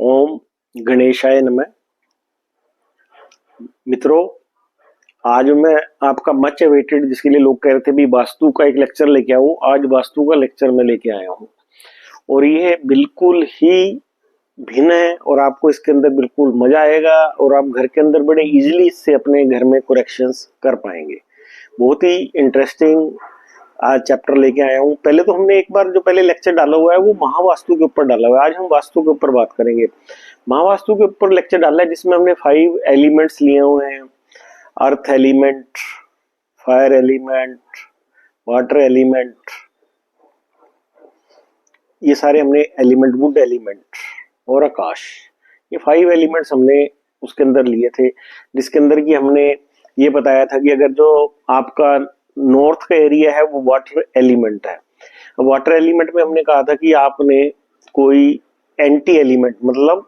ओम गणेशाय नमः। मित्रों, आज मैं आपका मच अवेटेड, जिसके लिए लोग कह रहे थे भी वास्तु का एक लेक्चर लेके आओ, आज वास्तु का लेक्चर मैं लेके आया हूँ। और ये बिल्कुल ही भिन्न है और आपको इसके अंदर बिल्कुल मजा आएगा और आप घर के अंदर बड़े इजीली इससे अपने घर में करेक्शंस कर पाएंगे। बहुत ही इंटरेस्टिंग आज चैप्टर लेके आया हूँ। पहले तो हमने एक बार जो पहले लेक्चर डाला हुआ है वो महावास्तु के ऊपर डाला हुआ है। आज हम वास्तु के ऊपर बात करेंगे। महावास्तु के ऊपर लेक्चर डाला है जिसमें हमने 5 एलिमेंट्स लिए हुए हैं। Earth element, fire element, water element, ये सारे हमने एलिमेंट, वुड एलिमेंट और आकाश, ये 5 एलिमेंट्स हमने उसके अंदर लिए थे। जिसके अंदर की हमने ये बताया था कि अगर जो आपका नॉर्थ का एरिया है वो वाटर एलिमेंट है। वाटर एलिमेंट में हमने कहा था कि आपने कोई एंटी एलिमेंट, मतलब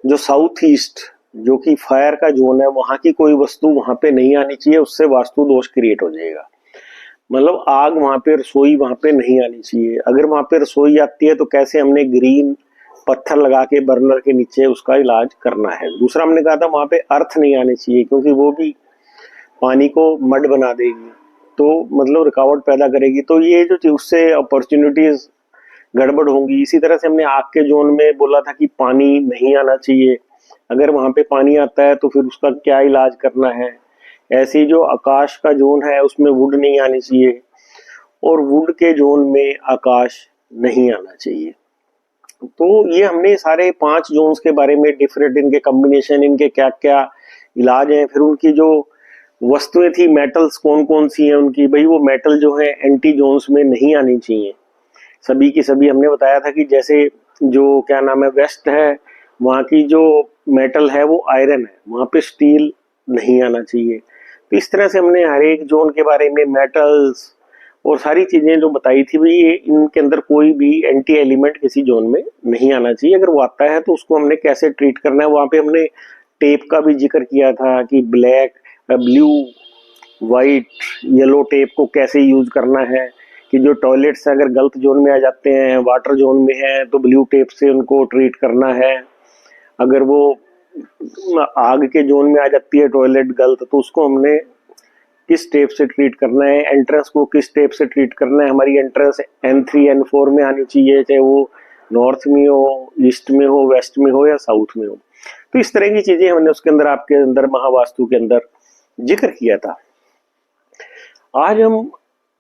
जो साउथ ईस्ट जो कि फायर का जोन है, वहां की कोई वस्तु वहां पे नहीं आनी चाहिए, उससे वास्तु दोष क्रिएट हो जाएगा। मतलब आग वहां पे, रसोई वहां पे नहीं आनी चाहिए। अगर वहां पे रसोई आती है तो कैसे हमने ग्रीन पत्थर लगा के बर्नर के नीचे उसका इलाज करना है। दूसरा हमने कहा था वहां पे अर्थ नहीं आनी चाहिए, क्योंकि वो भी पानी को मड बना देगी, तो मतलब रुकावट पैदा करेगी। तो ये जो उससे अपॉर्चुनिटीज गड़बड़ होंगी। इसी तरह से हमने आग के जोन में बोला था कि पानी नहीं आना चाहिए, अगर वहां पे पानी आता है तो फिर उसका क्या इलाज करना है। ऐसे ही जो आकाश का जोन है उसमें वुड नहीं आनी चाहिए और वुड के जोन में आकाश नहीं आना चाहिए। तो ये हमने सारे 5 जोन्स के बारे में, डिफरेंट इनके कॉम्बिनेशन, इनके क्या क्या इलाज हैं। फिर उनकी जो वस्तुएं थी, मेटल्स कौन कौन सी हैं उनकी, भाई वो मेटल जो है एंटी जोन्स में नहीं आनी चाहिए सभी की सभी। हमने बताया था कि जैसे जो क्या नाम है वेस्ट है, वहाँ की जो मेटल है वो आयरन है, वहाँ पे स्टील नहीं आना चाहिए। तो इस तरह से हमने हर एक जोन के बारे में, मेटल्स और सारी चीजें जो बताई थी, भाई ये इनके अंदर कोई भी एंटी एलिमेंट किसी जोन में नहीं आना चाहिए। अगर वो आता है तो उसको हमने कैसे ट्रीट करना है। वहाँ पे हमने टेप का भी जिक्र किया था कि black, blue, white, yellow tape को कैसे यूज करना है। कि जो टॉयलेट्स अगर गलत जोन में आ जाते हैं, वाटर जोन में है, तो ब्लू टेप से उनको ट्रीट करना है। अगर वो आग के जोन में आ जाती है टॉयलेट गलत, तो उसको हमने किस टेप से ट्रीट करना है। एंट्रेंस को किस टेप से ट्रीट करना है। हमारी एंट्रेंस N3 N4 में आनी चाहिए, चाहे वो नॉर्थ में हो, ईस्ट में हो, वेस्ट में हो या साउथ में हो। तो इस तरह की चीजें हमने उसके अंदर, आपके अंदर महावास्तु के अंदर जिक्र किया था। आज हम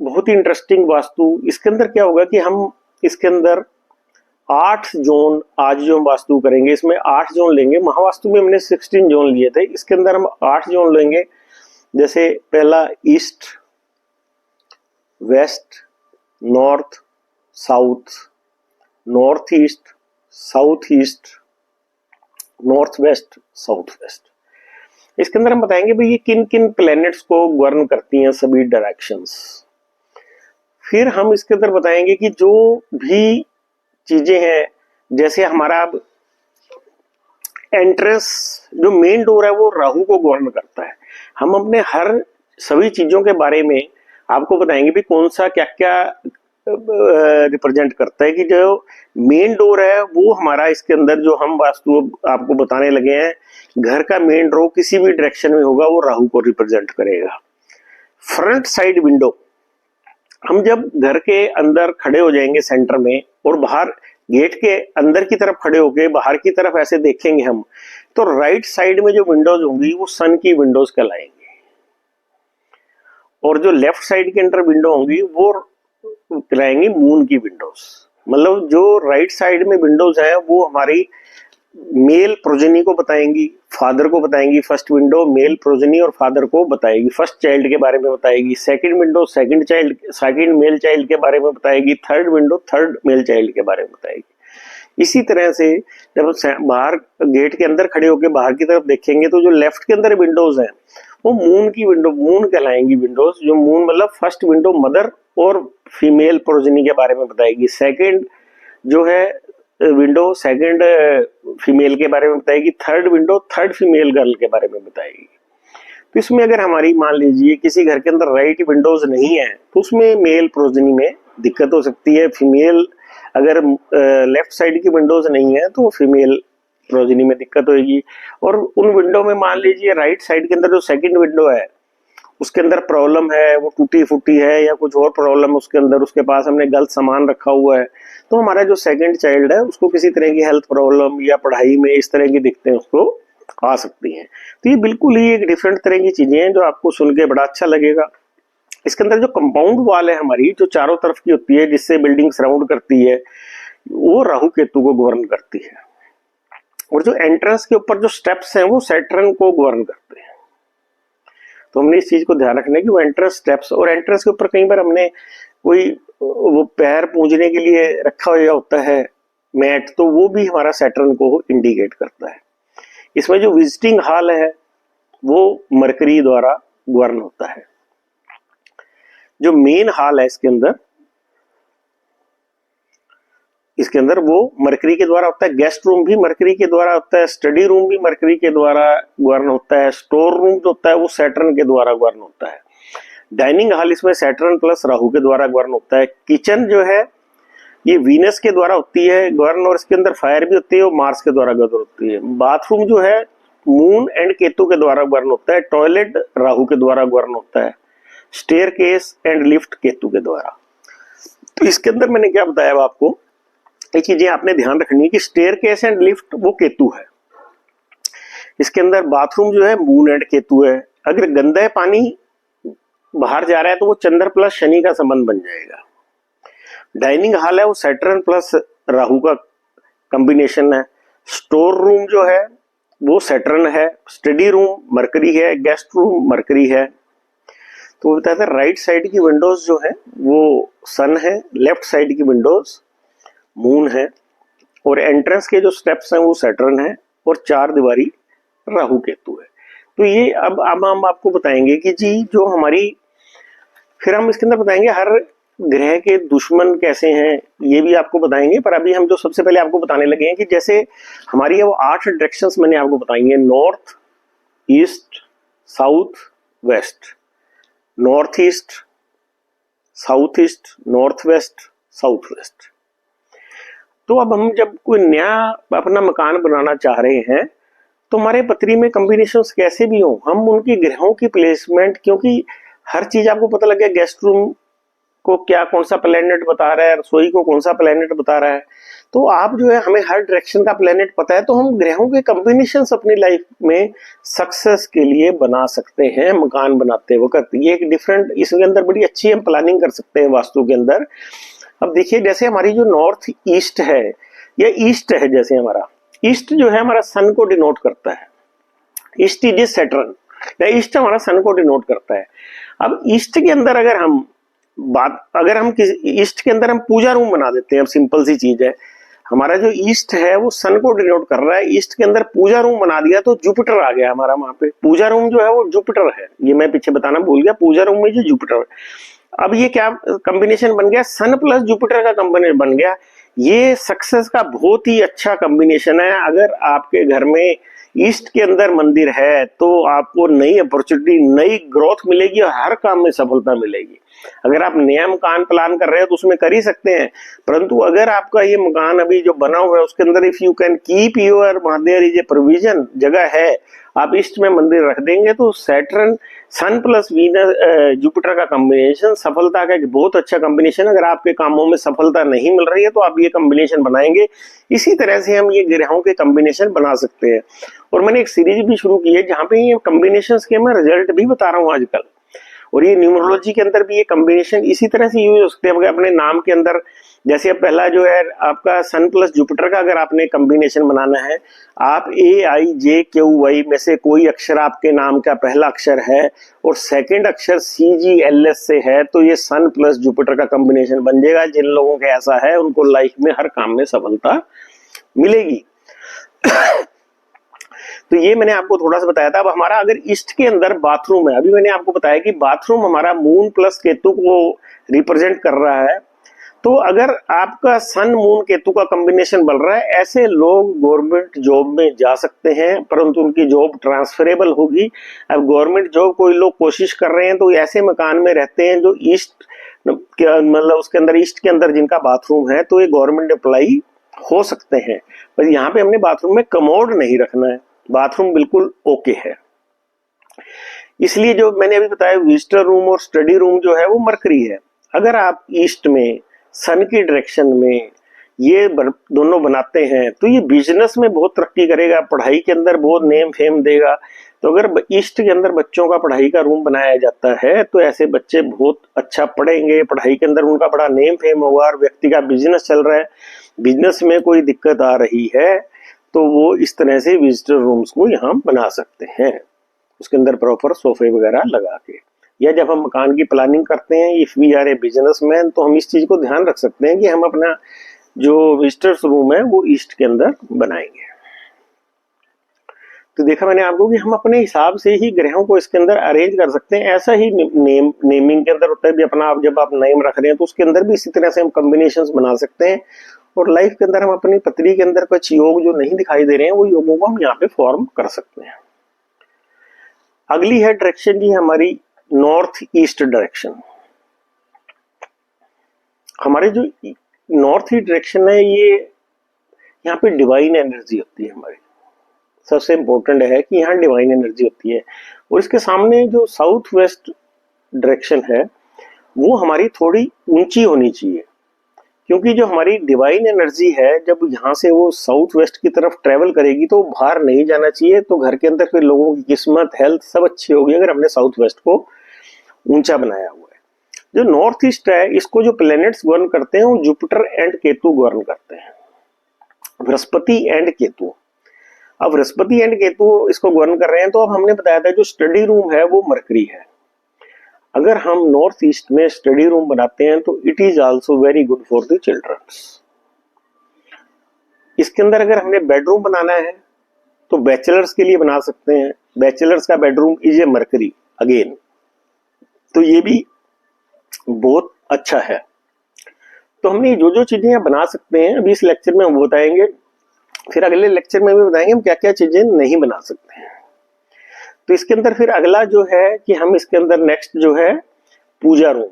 बहुत ही इंटरेस्टिंग वास्तु, इसके अंदर क्या होगा कि हम इसके अंदर 8 जोन, आज जो हम वास्तु करेंगे इसमें 8 जोन लेंगे। महावास्तु में हमने 16 जोन लिए थे, इसके अंदर हम 8 जोन लेंगे। जैसे पहला east, west, north, south, north east, south east, north west, south west. इसके अंदर हम बताएंगे भाई ये किन किन प्लैनेट्स को गवर्न करती हैं, सभी डायरेक्शंस। फिर हम इसके अंदर बताएंगे कि जो भी चीजें हैं, जैसे हमारा अब एंट्रेंस, जो मेन डोर है वो राहु को गवर्न करता है। हम अपने हर सभी चीजों के बारे में आपको बताएंगे भी कौन सा क्या क्या रिप्रेजेंट करता है। कि जो मेन डोर है वो हमारा, इसके अंदर जो हम वास्तु आपको बताने लगे हैं, घर का मेन डोर किसी भी डायरेक्शन में होगा वो राहु को रिप्रेजेंट करेगा। फ्रंट साइड विंडो, हम जब घर के अंदर खड़े हो जाएंगे सेंटर में और बाहर गेट के अंदर की तरफ खड़े होके बाहर की तरफ ऐसे देखेंगे हम, तो राइट साइड में जो विंडोज होंगी वो सन की विंडोज कहलाएंगी, और जो लेफ्ट साइड के अंदर विंडो होंगी वो कहलाएंगी मून की विंडोज। मतलब जो राइट साइड में विंडोज है वो हमारी मेल प्रोजेनी को बताएंगी, फादर को बताएंगी। फर्स्ट विंडो मेल प्रोजेनी और फादर को बताएगी, फर्स्ट चाइल्ड के बारे में बताएगी। Second window second child, second male child के बारे में बताएगी। Third window third male child के बारे में बताएगी। इसी तरह से जब बाहर गेट के अंदर खड़े होकर बाहर की तरफ देखेंगे तो जो लेफ्ट के अंदर विंडोज हैं वो मून की विंडो, मून कहलाएंगी विंडोज। जो मून मतलब फर्स्ट विंडो मदर और फीमेल प्रोजेनी के बारे में बताएगी। सेकंड जो है विंडो सेकंड फीमेल के बारे में बताएगी। Third window third female girl के बारे में बताएगी। तो इसमें अगर हमारी मान लीजिए किसी घर के अंदर राइट विंडोज नहीं है तो उसमें मेल प्रोजेनी में दिक्कत हो सकती है। फीमेल अगर लेफ्ट साइड की विंडोज नहीं है तो फीमेल प्रोजेनी में दिक्कत होगी। और उन विंडो में मान लीजिए राइट साइड के अंदर जो सेकंड विंडो है उसके अंदर प्रॉब्लम है, वो टूटी फूटी है या कुछ और प्रॉब्लम उसके अंदर, उसके पास हमने गलत सामान रखा हुआ है, तो हमारा जो सेकंड चाइल्ड है उसको किसी तरह की हेल्थ प्रॉब्लम या पढ़ाई में इस तरह की दिक्कतें उसको आ सकती हैं। तो ये बिल्कुल ही एक डिफरेंट तरह की चीजें हैं जो आपको सुन के बड़ा अच्छा लगेगा। इसके अंदर जो कंपाउंड वॉल है हमारी, जो चारों तरफ की होती है जिससे बिल्डिंग सराउंड करती है, वो राहु केतु को गवर्न करती है। और जो एंट्रेंस के ऊपर जो स्टेप्स हैं वो सैटर्न को गवर्न करते हैं। तो हमने इस चीज को ध्यान रखना है कि वो एंट्रेंस स्टेप्स, और एंट्रेंस के ऊपर कई बार हमने कोई वो पैर पूंजने के लिए रखा हुआ होता है मैट, तो वो भी हमारा सैटर्न को इंडिकेट करता है। इसमें जो विजिटिंग हॉल है वो मरकरी द्वारा गवर्न होता है। जो मेन हॉल है इसके अंदर वो मरकरी के द्वारा होता है। गेस्ट रूम भी मरकरी के द्वारा होता है, स्टडी रूम भी मरकरी के द्वारा गवर्न होता है, स्टोर रूम जो होता है वो सैटर्न के द्वारा गवर्न होता है। डाइनिंग हॉल इसमें सैटर्न प्लस राहु के द्वारा गवर्न होता है। किचन जो है ये वीनस के द्वारा होती है गवर्न, और इसके अंदर फायर भी होती है और मार्स के द्वारा गवर्न होती है। बाथरूम जो है मून एंड केतु के द्वारा गवर्न होता है। टॉयलेट राहु के द्वारा गवर्न होता है। Staircase and lift Ketu के द्वारा। तो इसके अंदर मैंने क्या बताया आपको, ये चीजें आपने ध्यान रखनी है कि स्टेयर केस एंड लिफ्ट वो केतु है। इसके अंदर बाथरूम जो है मून एंड केतु है। अगर गंदा पानी बाहर जा रहा है तो वो चंद्र प्लस शनि का संबंध बन जाएगा। डाइनिंग हॉल है वो सैटर्न प्लस राहु का कॉम्बिनेशन है। स्टोर रूम जो है वो सैटर्न है। स्टडी रूम मरकरी है। गेस्ट रूम मरकरी है। तो वो बताया था राइट साइड की विंडोज जो है वो सन है, लेफ्ट साइड की विंडोज मून है, और एंट्रेंस के जो स्टेप्स हैं वो सैटर्न है, और चार दीवारी राहु केतु है। तो ये अब हम आपको बताएंगे कि जी जो हमारी, फिर हम इसके अंदर बताएंगे हर ग्रह के दुश्मन कैसे हैं, ये भी आपको बताएंगे। पर अभी हम जो सबसे पहले आपको बताने लगे हैं कि जैसे हमारी वो 8 डायरेक्शंस मैंने आपको बताएंगे, north, east, south, west. North east, south east, north west, south west. तो अब हम जब कोई नया अपना मकान बनाना चाह रहे हैं तो हमारे पत्री में कॉम्बिनेशंस कैसे भी हो, हम उनकी ग्रहों की प्लेसमेंट, क्योंकि हर चीज आपको पता लग गया, गेस्ट रूम को क्या कौन सा प्लेनेट बता रहा है, रसोई को कौन सा प्लेनेट बता रहा है, तो आप जो है हमें हर डायरेक्शन का प्लेनेट पता है, तो हम ग्रहों के कॉम्बिनेशंस अपनी लाइफ में सक्सेस के लिए बना सकते हैं मकान बनाते वक्त। ये एक डिफरेंट, इसके अंदर बड़ी अच्छी हम प्लानिंग कर सकते हैं वास्तु के अंदर। अब देखिए जैसे हमारी जो नॉर्थ ईस्ट है या ईस्ट है, जैसे हमारा ईस्ट जो है हमारा सन को डिनोट करता है। ईस्ट इज सैटर्न, या ईस्ट हमारा सन को डिनोट करता है। अब ईस्ट के अंदर अगर हम ईस्ट के अंदर हम पूजा रूम बना देते हैं, अब सिंपल सी चीज है, हमारा जो ईस्ट है वो सन को डिनोट कर रहा है, ईस्ट के अंदर पूजा रूम बना दिया तो जुपिटर आ गया हमारा वहां पे। पूजा रूम जो है वो जुपिटर है, ये मैं पीछे बताना भूल गया, पूजा रूम में जो जुपिटर है। अब ये क्या कॉम्बिनेशन बन गया, सन प्लस जुपिटर का कॉम्बिनेशन बन गया। ये सक्सेस का बहुत ही अच्छा कॉम्बिनेशन है। अगर आपके घर में ईस्ट के अंदर मंदिर है तो आपको नई अपॉर्चुनिटी, नई ग्रोथ मिलेगी और हर काम में सफलता मिलेगी। अगर आप नया मकान प्लान कर रहे हो तो उसमें कर ही सकते हैं, परंतु अगर आपका ये मकान अभी जो बना हुआ है उसके अंदर if you can keep your there is a provision, जगह है, आप ईस्ट में मंदिर रख देंगे तो Saturn sun plus Venus Jupiter का कॉम्बिनेशन सफलता का एक बहुत अच्छा कॉम्बिनेशन। अगर आपके कामों में सफलता नहीं मिल रही है तो आप ये कॉम्बिनेशन बनाएंगे। इसी तरह से हम ये ग्रहों के कॉम्बिनेशन बना सकते हैं। और मैंने एक सीरीज भी शुरू की है जहां पे ये कॉम्बिनेशंस के मैं रिजल्ट भी बता रहा हूँ आजकल, और ये न्यूमरोलॉजी के अंदर भी ये कॉम्बिनेशन इसी तरह से यूज हो सकते हैं। अपने नाम के अंदर जैसे अब पहला जो है आपका सन प्लस जुपिटर का अगर आपने कॉम्बिनेशन बनाना है, आप AIJQY में से कोई अक्षर आपके नाम का पहला अक्षर है और सेकंड अक्षर CGLS से है तो ये सन प्लस जुपिटर का कॉम्बिनेशन बन जाएगा। जिन लोगों के ऐसा है उनको लाइफ में हर काम में सफलता मिलेगी। तो ये मैंने आपको थोड़ा सा बताया था। अब हमारा अगर ईस्ट के अंदर बाथरूम है, अभी मैंने आपको बताया कि बाथरूम हमारा मून प्लस केतु को रिप्रेजेंट कर रहा है, तो अगर आपका सन मून केतु का कॉम्बिनेशन बन रहा है, ऐसे लोग गवर्नमेंट जॉब में जा सकते हैं, परंतु उनकी जॉब ट्रांसफरेबल होगी। अब गवर्नमेंट जॉब कोई लोग कोशिश कर रहे हैं तो ऐसे मकान में रहते हैं जो ईस्ट मतलब उसके अंदर ईस्ट के अंदर जिनका बाथरूम है, तो ये गवर्नमेंट एम्प्लॉई हो सकते हैं, पर यहाँ पे हमने बाथरूम में कमोड नहीं रखना है, बाथरूम बिल्कुल ओके है। इसलिए जो मैंने अभी बताया विजिटर रूम और स्टडी रूम जो है वो मरकरी है। अगर आप ईस्ट में सन की डायरेक्शन में ये दोनों बनाते हैं तो ये बिजनेस में बहुत तरक्की करेगा, पढ़ाई के अंदर बहुत नेम फेम देगा। तो अगर ईस्ट के अंदर बच्चों का पढ़ाई का रूम बनाया जाता है तो ऐसे बच्चे बहुत अच्छा पढ़ेंगे, पढ़ाई के अंदर उनका बड़ा नेम फेम होगा, और व्यक्ति का बिजनेस चल रहा है, बिजनेस में कोई दिक्कत आ रही है तो वो इस तरह से विजिटर रूम्स को यहाँ बना सकते हैं, उसके अंदर प्रॉपर सोफे वगैरह लगा के। या जब हम मकान की प्लानिंग करते हैं, if we are a businessman, तो हम इस चीज को ध्यान रख सकते हैं कि हम अपना जो विजिटर्स रूम है वो ईस्ट के अंदर बनाएंगे। तो देखा मैंने आपको कि हम अपने हिसाब से ही ग्रहों को इसके अंदर अरेंज कर सकते हैं। ऐसा ही नेमिंग के अंदर होता है भी, अपना आप जब आप नेम रख रहे हैं तो उसके अंदर भी इसी तरह से हम कॉम्बिनेशंस बना सकते हैं। और लाइफ के अंदर हम अपनी पत्री के अंदर कुछ योग जो नहीं दिखाई दे रहे हैं वो योगों को हम यहाँ पे फॉर्म कर सकते हैं। अगली है डायरेक्शन जी हमारी नॉर्थ ईस्ट डायरेक्शन। हमारे जो नॉर्थ ईस्ट डायरेक्शन है ये यहाँ पे डिवाइन एनर्जी होती है हमारी, सबसे इंपॉर्टेंट है कि यहाँ डिवाइन एनर्जी होती है। और इसके सामने जो साउथ वेस्ट डायरेक्शन है वो हमारी थोड़ी ऊंची होनी चाहिए, क्योंकि जो हमारी डिवाइन एनर्जी है जब यहाँ से वो साउथ वेस्ट की तरफ ट्रेवल करेगी तो बाहर नहीं जाना चाहिए, तो घर के अंदर फिर लोगों की किस्मत हेल्थ सब अच्छी होगी अगर हमने साउथ वेस्ट को ऊंचा बनाया हुआ है। जो नॉर्थ ईस्ट है इसको जो प्लैनेट्स गवर्न करते हैं वो जुपिटर एंड केतु गवर्न करते हैं, बृहस्पति एंड केतु। अब बृहस्पति एंड केतु इसको गवर्न कर रहे हैं। तो अब हमने बताया था जो स्टडी रूम है वो मरकरी है। अगर हम नॉर्थ ईस्ट में स्टडी रूम बनाते हैं तो it is also very good for the childrens. इसके अंदर अगर हमने बेडरूम बनाना है तो बैचलर्स के लिए बना सकते हैं, बैचलर्स का bedroom is a mercury again, तो ये भी बहुत अच्छा है। तो हमने जो जो चीजें बना सकते हैं अभी इस लेक्चर में हम बताएंगे, फिर अगले लेक्चर में भी बताएंगे हम क्या क्या चीजें नहीं बना सकते हैं। तो इसके अंदर फिर अगला जो है कि हम इसके अंदर नेक्स्ट जो है पूजा रूम।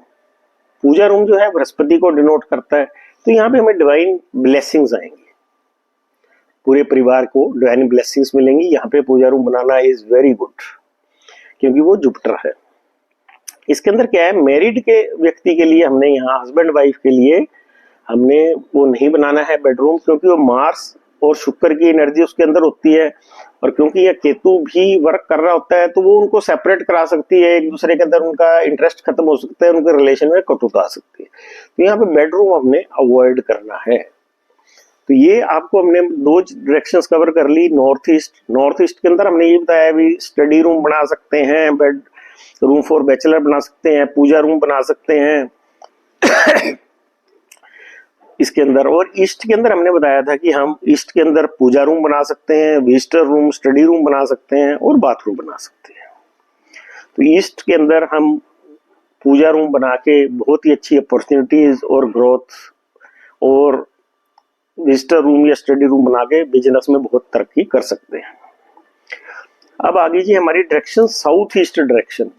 पूजा रूम जो है बृहस्पति को डिनोट करता है, तो यहाँ पे हमें डिवाइन ब्लेसिंग्स आएंगी, पूरे परिवार को डिवाइन ब्लेसिंग्स मिलेंगी। यहाँ पे पूजा रूम बनाना इज वेरी गुड क्योंकि वो जुपिटर है। इसके अंदर क्या है, मैरिड के व्यक्ति के लिए हमने यहाँ हस्बैंड वाइफ के लिए हमने वो नहीं बनाना है बेडरूम, क्योंकि वो मार्स और शुक्र की एनर्जी उसके अंदर होती है, और क्योंकि ये केतु भी वर्क कर रहा होता है तो वो उनको सेपरेट करा सकती है, एक दूसरे के अंदर उनका इंटरेस्ट खत्म हो सकता है, उनके रिलेशन में कटुता आ सकती है। तो यहाँ पे बेडरूम हमने अवॉइड करना है। तो ये आपको हमने दो डायरेक्शंस कवर कर ली। नॉर्थ ईस्ट के अंदर हमने ये बताया भी स्टडी रूम बना सकते हैं, बेड रूम फॉर बैचलर बना सकते हैं, पूजा रूम बना सकते हैं इसके अंदर। और ईस्ट के अंदर हमने बताया था कि हम ईस्ट के अंदर पूजा रूम बना सकते हैं, विजिटर रूम, स्टडी रूम बना सकते हैं और बाथरूम बना सकते हैं। तो ईस्ट के अंदर हम पूजा रूम बना के बहुत ही अच्छी अपॉर्चुनिटीज और ग्रोथ, और विजिटर रूम या स्टडी रूम बना के बिजनेस में बहुत तरक्की कर सकते हैं। अब आगे जी हमारी डायरेक्शन साउथ ईस्ट डायरेक्शन।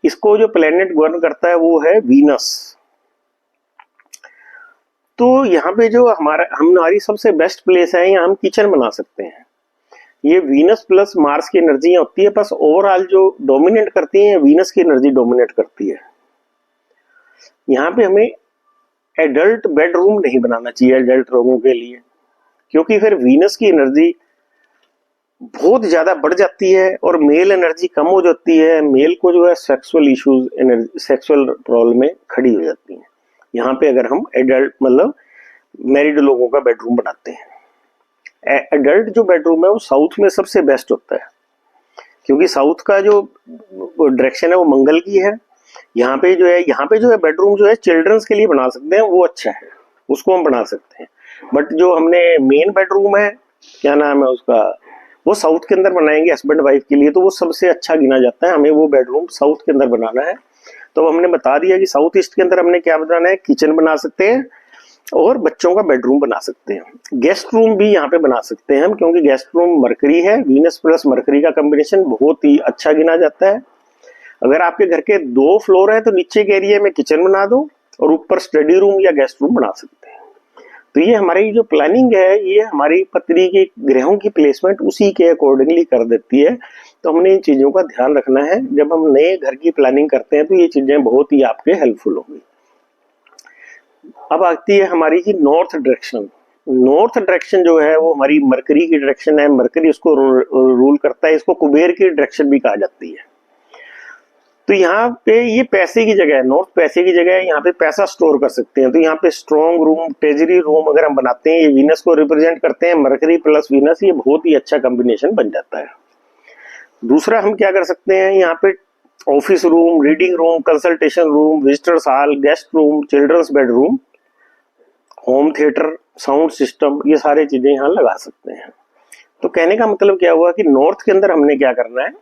इसको जो प्लेनेट गवर्न करता है वो है वीनस। तो यहाँ पे जो हमारी सबसे बेस्ट प्लेस है, यहाँ हम किचन बना सकते हैं। ये वीनस प्लस मार्स की एनर्जी होती है, बस ओवरऑल जो डोमिनेट करती है वीनस की एनर्जी डोमिनेट करती है। यहाँ पे हमें एडल्ट बेडरूम नहीं बनाना चाहिए एडल्ट लोगों के लिए, क्योंकि फिर वीनस की एनर्जी बहुत ज्यादा बढ़ जाती है और मेल एनर्जी कम हो जाती है। मेल को जो है सेक्सुअल इश्यूज, सेक्सुअल प्रॉब्लम में खड़ी हो जाती है। यहाँ पे अगर हम एडल्ट मतलब मैरिड लोगों का बेडरूम बनाते हैं, एडल्ट जो बेडरूम है वो साउथ में सबसे बेस्ट होता है, क्योंकि साउथ का जो डायरेक्शन है वो मंगल की है। यहाँ पे जो है बेडरूम जो है चिल्ड्रंस के लिए बना सकते हैं, वो अच्छा है, उसको हम बना सकते हैं। बट जो हमने मेन बेडरूम है, क्या नाम है उसका, वो साउथ के अंदर बनाएंगे हस्बैंड वाइफ के लिए, तो वो सबसे अच्छा गिना जाता है। हमें वो बेडरूम साउथ के अंदर बनाना है। तो हमने बता दिया कि साउथ ईस्ट के अंदर हमने क्या बनाना है, किचन बना सकते हैं और बच्चों का बेडरूम बना सकते हैं। गेस्ट रूम भी यहाँ पे बना सकते हैं हम, क्योंकि गेस्ट रूम मरकरी है, वीनस प्लस मरकरी का कॉम्बिनेशन बहुत ही अच्छा गिना जाता है। अगर आपके घर के 2 फ्लोर है तो नीचे के एरिया में किचन बना दो और ऊपर स्टडी रूम या गेस्ट रूम बना सकते हैं। तो ये हमारी जो प्लानिंग है ये हमारी पत्री के ग्रहों की प्लेसमेंट उसी के अकॉर्डिंगली कर देती है। तो हमने इन चीजों का ध्यान रखना है जब हम नए घर की प्लानिंग करते हैं, तो ये चीजें बहुत ही आपके हेल्पफुल होंगी। अब आती है हमारी जी नॉर्थ डायरेक्शन। नॉर्थ डायरेक्शन जो है वो हमारी मरकरी की डायरेक्शन है, मरकरी इसको रूल करता है, इसको कुबेर की डायरेक्शन भी कहा जाती है। तो यहाँ पे ये पैसे की जगह है, नॉर्थ पैसे की जगह है, यहाँ पे पैसा स्टोर कर सकते हैं। तो यहाँ पे स्ट्रॉन्ग रूम, ट्रेजरी रूम अगर हम बनाते हैं, ये वीनस को रिप्रेजेंट करते हैं, मरकरी प्लस वीनस, ये बहुत ही अच्छा कॉम्बिनेशन बन जाता है। दूसरा हम क्या कर सकते हैं, यहाँ पे office room, reading room, consultation room, visitors hall, guest room, childrens bedroom, home theatre, sound system, ये सारी चीजें यहाँ लगा सकते हैं। तो कहने का मतलब क्या हुआ कि नॉर्थ के अंदर हमने क्या करना है,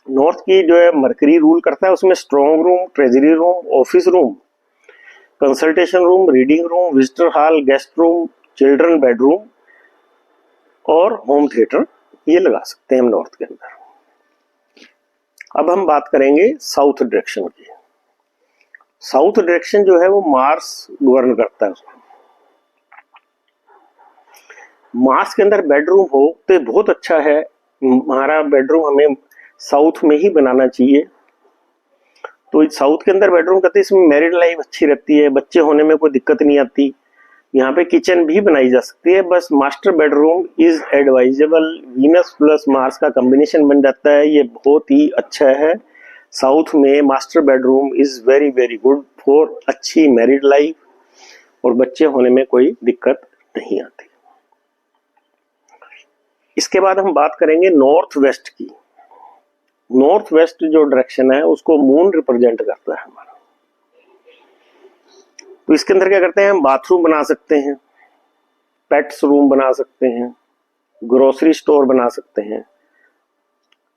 नॉर्थ की जो है मरकरी रूल करता है, उसमें strong room, treasury room, office room, consultation room, reading room, visitor hall, guest room, children bedroom और होम थिएटर ये लगा सकते हैं हम नॉर्थ के अंदर। अब हम बात करेंगे साउथ डायरेक्शन की। साउथ डायरेक्शन जो है वो मार्स गवर्न करता है उसको। मार्स के अंदर बेडरूम हो तो बहुत अच्छा है, हमारा बेडरूम हमें साउथ में ही बनाना चाहिए। तो साउथ के अंदर बेडरूम करते हैं, इसमें मैरिड लाइफ अच्छी रहती है, बच्चे होने में कोई दिक्कत नहीं आती, यहाँ पे किचन भी बनाई जा सकती है। बस master bedroom is advisable, Venus plus Mars का कॉम्बिनेशन बन जाता है, ये बहुत ही अच्छा है। साउथ में master bedroom is very very good for अच्छी मैरिड लाइफ और बच्चे होने में कोई दिक्कत नहीं आती। इसके बाद हम बात करेंगे नॉर्थ वेस्ट की। नॉर्थ वेस्ट जो डायरेक्शन है उसको मून रिप्रेजेंट करता है हमारा। तो इसके अंदर क्या करते हैं, हम बाथरूम बना सकते हैं, पेट्स रूम बना सकते हैं, ग्रोसरी स्टोर बना सकते हैं,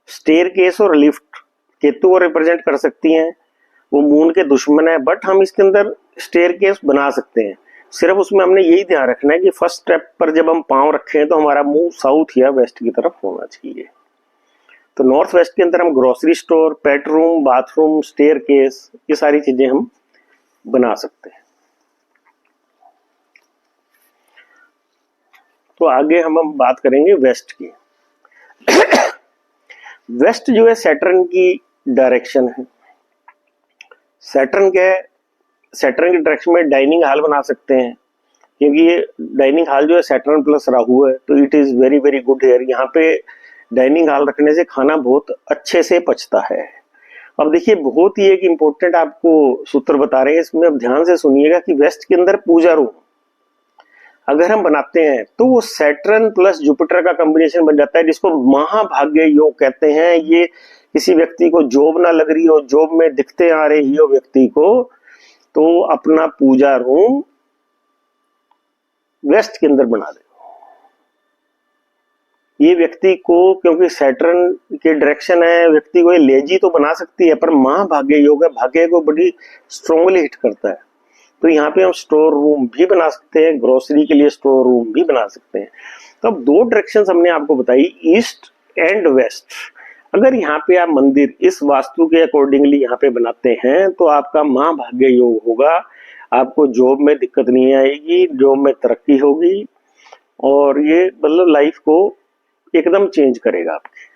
स्टेयर केस और लिफ्ट केतु को रिप्रेजेंट कर सकती हैं, वो मून के दुश्मन है, बट हम इसके अंदर स्टेयर केस बना सकते हैं। सिर्फ उसमें हमने यही ध्यान रखना है कि फर्स्ट स्टेप पर जब हम पांव रखें तो हमारा मुंह साउथ या वेस्ट की तरफ होना चाहिए। तो नॉर्थ वेस्ट के अंदर हम ग्रोसरी स्टोर, पेट रूम, बाथरूम, स्टेयर केस, ये सारी चीजें हम बना सकते हैं। तो आगे हम बात करेंगे वेस्ट की। वेस्ट जो है सैटर्न की डायरेक्शन है। सैटर्न क्या है, सैटर्न की डायरेक्शन में डाइनिंग हॉल बना सकते हैं, क्योंकि ये डाइनिंग हॉल जो है सैटर्न प्लस राहु है, तो it is very very good here. यहाँ पे डाइनिंग हॉल रखने से खाना बहुत अच्छे से पचता है। अब देखिए बहुत ही एक इम्पोर्टेंट आपको सूत्र बता रहे हैं, इसमें अब ध्यान से सुनिएगा कि वेस्ट के अंदर पूजा रूम अगर हम बनाते हैं तो वो सैटर्न प्लस जुपिटर का कॉम्बिनेशन बन जाता है, जिसको महाभाग्य योग कहते हैं। ये किसी व्यक्ति को जॉब ना लग रही हो, जॉब में दिक्कतें आ रही हो व्यक्ति को, तो अपना पूजा रूम वेस्ट के अंदर बना दे। ये व्यक्ति को, क्योंकि सैटर्न के डायरेक्शन है, व्यक्ति को ये लेजी तो बना सकती है, पर महाभाग्य योग है, भाग्य को बड़ी स्ट्रांगली हिट करता है। तो यहाँ पे हम स्टोर रूम भी बना सकते हैं, ग्रोसरी के लिए स्टोर रूम भी बना सकते हैं। तो अब दो डायरेक्शन हमने आपको बताई, ईस्ट एंड वेस्ट। अगर यहाँ पे आप मंदिर इस वास्तु के अकॉर्डिंगली यहाँ पे बनाते हैं तो आपका महाभाग्य योग होगा, आपको जॉब में दिक्कत नहीं आएगी, जॉब में तरक्की होगी और ये मतलब लाइफ को एकदम चेंज करेगा आपकी।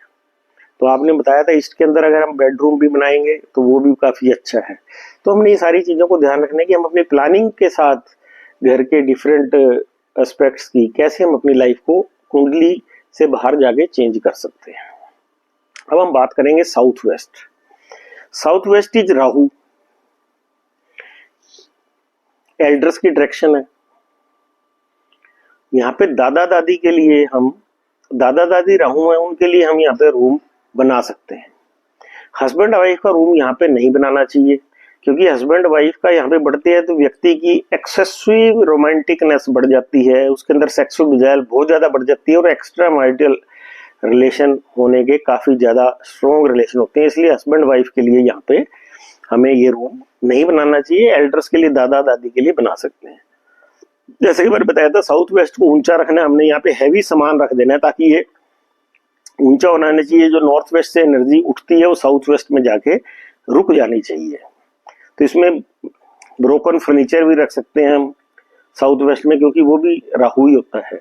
तो आपने बताया था ईस्ट के अंदर अगर हम बेडरूम भी बनाएंगे तो वो भी काफी अच्छा है। तो हमने ये सारी चीजों को ध्यान रखना है कि हम अपनी प्लानिंग के साथ घर के डिफरेंट एस्पेक्ट्स की कैसे हम अपनी लाइफ को कुंडली से बाहर जाके चेंज कर सकते हैं। अब हम बात करेंगे south west. South waste is Rahu, elders की डायरेक्शन है। यहाँ पे दादा दादी के लिए हम, दादा दादी राहु है उनके लिए हम यहाँ पे रूम बना सकते हैं। हस्बैंड वाइफ का रूम यहाँ पे नहीं बनाना चाहिए, क्योंकि हस्बैंड वाइफ का यहाँ पे बढ़ते हैं तो व्यक्ति की एक्सेसिव रोमांटिकनेस बढ़ जाती है, उसके अंदर सेक्सुअल डिजायर बहुत ज्यादा बढ़ जाती है और एक्स्ट्रा मैरिटल रिलेशन होने के काफी ज्यादा स्ट्रॉन्ग रिलेशन होते हैं। इसलिए हस्बैंड वाइफ के लिए यहाँ पे हमें ये रूम नहीं बनाना चाहिए। एल्डर्स के लिए, दादा दादी के लिए बना सकते हैं। जैसे कि मैंने बताया था साउथ वेस्ट को ऊंचा रखना है, हमने यहाँ पे हैवी सामान रख देना है ताकि ये ऊंचा होना चाहिए। जो नॉर्थ वेस्ट से एनर्जी उठती है वो साउथ वेस्ट में जाके रुक जानी चाहिए। तो इसमें ब्रोकन फर्नीचर भी रख सकते हैं हम, साउथ वेस्ट में, क्योंकि वो भी राहु ही होता है।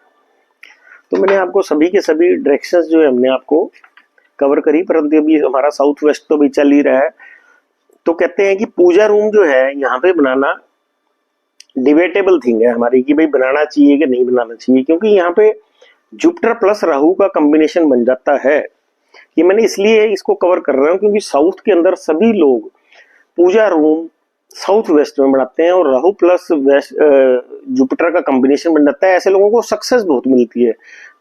तो मैंने आपको सभी के सभी डायरेक्शंस जो है हमने आपको कवर करी, परंतु अभी हमारा साउथ वेस्ट तो भी चल ही रहा है। तो कहते हैं कि पूजा रूम जो है यहाँ पे बनाना डिबेटेबल थिंग है हमारी, कि भाई बनाना चाहिए कि नहीं बनाना चाहिए, क्योंकि यहाँ पे जुपिटर प्लस राहु का कॉम्बिनेशन बन जाता है। ये मैंने इसलिए इसको कवर कर रहा हूँ क्योंकि साउथ के अंदर सभी लोग पूजा रूम साउथ वेस्ट में बनाते हैं, और राहु प्लस वेस्ट जुपिटर का कॉम्बिनेशन बन जाता है। ऐसे लोगों को सक्सेस बहुत मिलती है,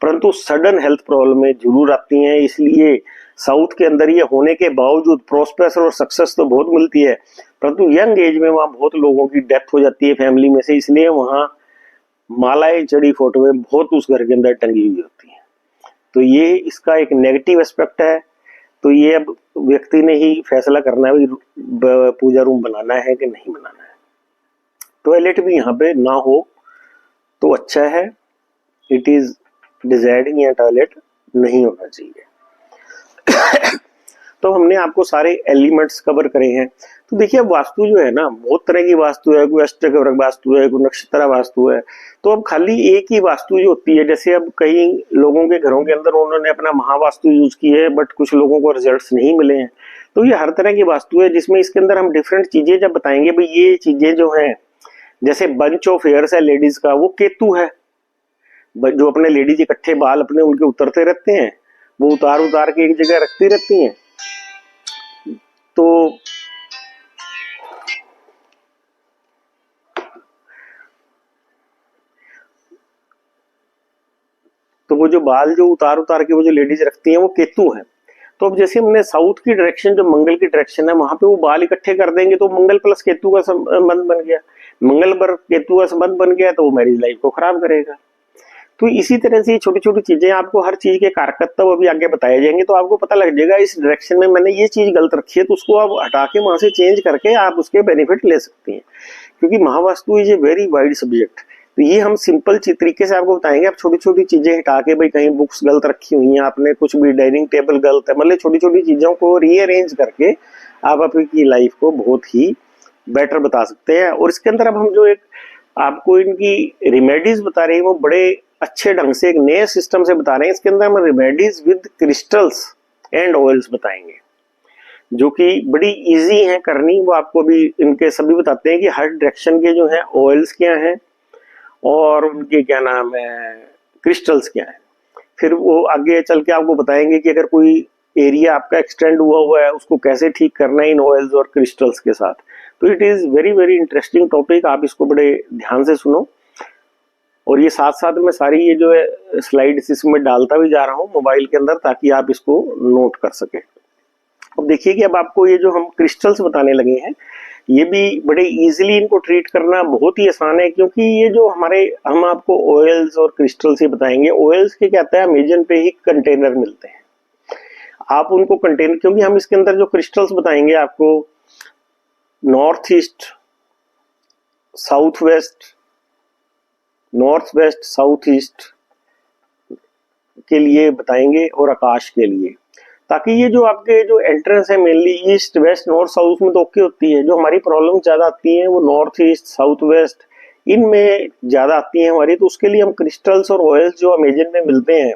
परंतु सडन हेल्थ प्रॉब्लम जरूर आती हैं। इसलिए साउथ के अंदर ये होने के बावजूद प्रॉस्पेरस और सक्सेस तो बहुत मिलती है, परंतु यंग एज में वहाँ बहुत लोगों की डेथ हो जाती है फैमिली में से। इसलिए वहाँ मालाएं चढ़ी फोटो में बहुत उस घर के अंदर टंगी हुई होती है। तो ये इसका एक नेगेटिव एस्पेक्ट है। तो ये अब व्यक्ति ने ही फैसला करना है पूजा रूम बनाना है कि नहीं बनाना है। टॉयलेट भी यहाँ पे ना हो तो अच्छा है, इट इज डिजायर्डिंग, या टॉयलेट नहीं होना चाहिए। तो हमने आपको सारे एलिमेंट्स कवर करे हैं। तो देखिए अब वास्तु जो है ना, बहुत तरह की वास्तु है, कोई अष्टग्रह वास्तु है, कोई नक्षत्र वास्तु है। तो अब खाली एक ही वास्तु जो होती है, जैसे अब कई लोगों के घरों के अंदर उन्होंने अपना महावास्तु यूज की है, बट कुछ लोगों को रिजल्ट्स नहीं मिले हैं। तो ये हर तरह की वास्तु है, जिसमें इसके अंदर हम डिफरेंट चीजें जब बताएंगे, भाई ये चीजें जो है, जैसे बंच ऑफ हेयर्स है लेडीज का, वो केतु है। जो अपने लेडीज इकट्ठे बाल अपने उनके उतरते रहते हैं, वो उतार उतार के एक जगह रखती रहती हैं। तो वो जो बाल जो उतार उतार के वो जो लेडीज रखती हैं, वो केतु है। तो अब जैसे हमने साउथ की डायरेक्शन, जो मंगल की डायरेक्शन है, वहां पे वो बाल इकट्ठे कर देंगे, तो मंगल प्लस केतु का संबंध बन गया। मंगल पर केतु का संबंध बन गया तो वो मैरिज लाइफ को खराब करेगा। तो इसी तरह से छोटी छोटी चीजें, आपको हर चीज के कारकत्व अभी आगे बताए जाएंगे, तो आपको पता लग जाएगा इस डायरेक्शन में मैंने ये चीज गलत रखी है, तो उसको आप हटा के वहां से चेंज करके आप उसके बेनिफिट ले सकती हैं। क्योंकि Mahavastu is a very wide subject. तो ये हम सिंपल तरीके से आपको बताएंगे। आप छोटी छोटी चीजें हटा के, भाई कहीं बुक्स गलत रखी हुई हैं आपने, कुछ भी डाइनिंग टेबल गलत है, मतलब छोटी छोटी चीजों को रीअरेंज करके आप आपकी लाइफ को बहुत ही बेटर बता सकते हैं। और इसके अंदर अब हम जो एक आपको इनकी रेमेडीज बता रहे हैं, वो बड़े अच्छे ढंग से एक नए सिस्टम से बता रहे हैं। इसके अंदर हम remedies with crystals and oils बताएंगे, जो कि बड़ी इजी है करनी। वो आपको भी इनके सभी बताते हैं कि हर डायरेक्शन के जो है ऑयल्स क्या हैं और उनके क्या नाम है, क्रिस्टल्स क्या है। फिर वो आगे चल के आपको बताएंगे कि अगर कोई एरिया आपका एक्सटेंड हुआ है, उसको कैसे ठीक करना है इन ऑयल्स और क्रिस्टल्स के साथ। तो it is very very interesting topic, आप इसको बड़े ध्यान से सुनो। और ये साथ साथ में सारी ये जो है स्लाइड्स इसमें डालता भी जा रहा हूँ मोबाइल के अंदर, ताकि आप इसको नोट कर सके। अब देखिए कि अब आपको ये जो हम क्रिस्टल्स बताने लगे हैं, ये भी बड़े इजीली इनको ट्रीट करना बहुत ही आसान है। क्योंकि ये जो हम आपको ऑयल्स और क्रिस्टल्स ही बताएंगे। ऑयल्स के क्या होता है, अमेजन पे ही कंटेनर मिलते हैं, आप उनको कंटेनर, क्योंकि हम इसके अंदर जो क्रिस्टल्स बताएंगे आपको north east, south west, north west, south east के लिए बताएंगे और आकाश के लिए, ताकि ये जो आपके जो एंट्रेंस है mainly east west north south में तो ओके होती है। जो हमारी प्रॉब्लम ज्यादा आती है वो नॉर्थ ईस्ट साउथ वेस्ट इनमें ज्यादा आती है हमारी। तो उसके लिए हम क्रिस्टल्स और ऑयल्स जो अमेजन में मिलते हैं,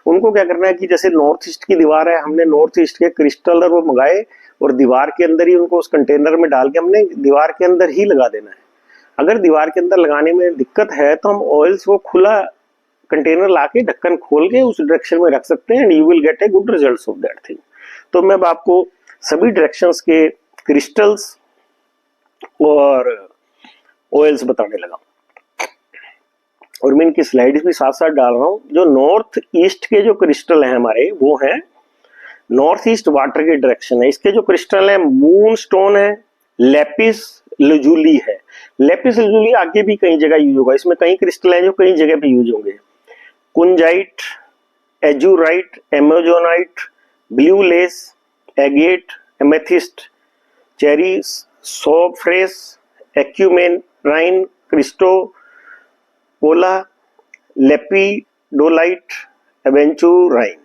उनको क्या करना है कि जैसे नॉर्थ ईस्ट की दीवार है, हमने नॉर्थ ईस्ट के क्रिस्टल और वो मंगाए और दीवार के अंदर ही उनको उस कंटेनर में डाल के हमने दीवार के अंदर ही लगा देना है। अगर दीवार के अंदर लगाने में दिक्कत है तो हम ऑयल्स को खुला कंटेनर लाके ढक्कन खोल के उस डायरेक्शन में रख सकते हैं, and you will get a good results of that thing. तो मैं अब आपको सभी डायरेक्शंस के क्रिस्टल्स और ऑयल्स बताने लगा, और मैं इनकी स्लाइड्स भी साथ साथ डाल रहा हूं। जो नॉर्थ ईस्ट के जो क्रिस्टल हैं हमारे, वो हैं नॉर्थ ईस्ट वाटर के डायरेक्शन है। इसके जो क्रिस्टल है, मून स्टोन है, लेपिस लजुली है। लेपिस लजुली आगे भी कई जगह यूज होगा, इसमें कई क्रिस्टल हैं जो कई जगह पे यूज होंगे। Kunzite, azurite, amazonite, blue lace, agate, amethyst, chrysoprase, aquamarine, chrysocolla, lepidolite, aventurine.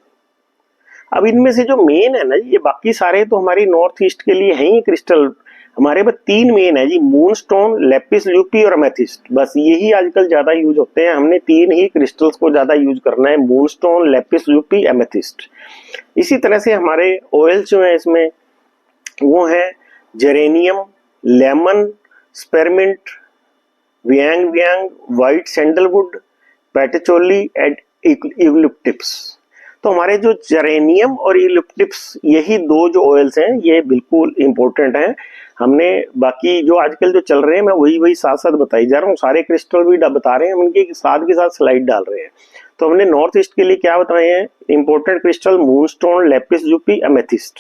अब इनमें से जो मेन है ना, ये बाकी सारे तो हमारी नॉर्थ ईस्ट के लिए हैं ही क्रिस्टल। हमारे पास 3 मेन है जी, मूनस्टोन, लेपिस ल्यूपी और एमेथिस्ट। बस यही आजकल ज्यादा यूज होते हैं। हमने 3 ही क्रिस्टल्स को ज्यादा यूज करना है, मूनस्टोन, लेपिस ल्यूपी, एमेथिस्ट। इसी तरह से हमारे ऑयल्स जो है इसमें वो है geranium, lemon, spearmint, ylang ylang, white sandalwood, patchouli and eucalyptus. तो हमारे जो जेरेनियम और यूकलिप्टिस, यही 2 जो ऑयल्स हैं ये बिल्कुल इंपॉर्टेंट हैं। हमने बाकी जो आजकल जो चल रहे हैं मैं वही साथ साथ बताई जा रहा हूँ, सारे क्रिस्टल भी बता रहे हैं, उनके साथ के साथ स्लाइड डाल रहे हैं। तो हमने नॉर्थ ईस्ट के लिए क्या बताए हैं, इंपॉर्टेंट क्रिस्टल मूनस्टोन, लेपिस ल्यूपी, एमेथिस्ट।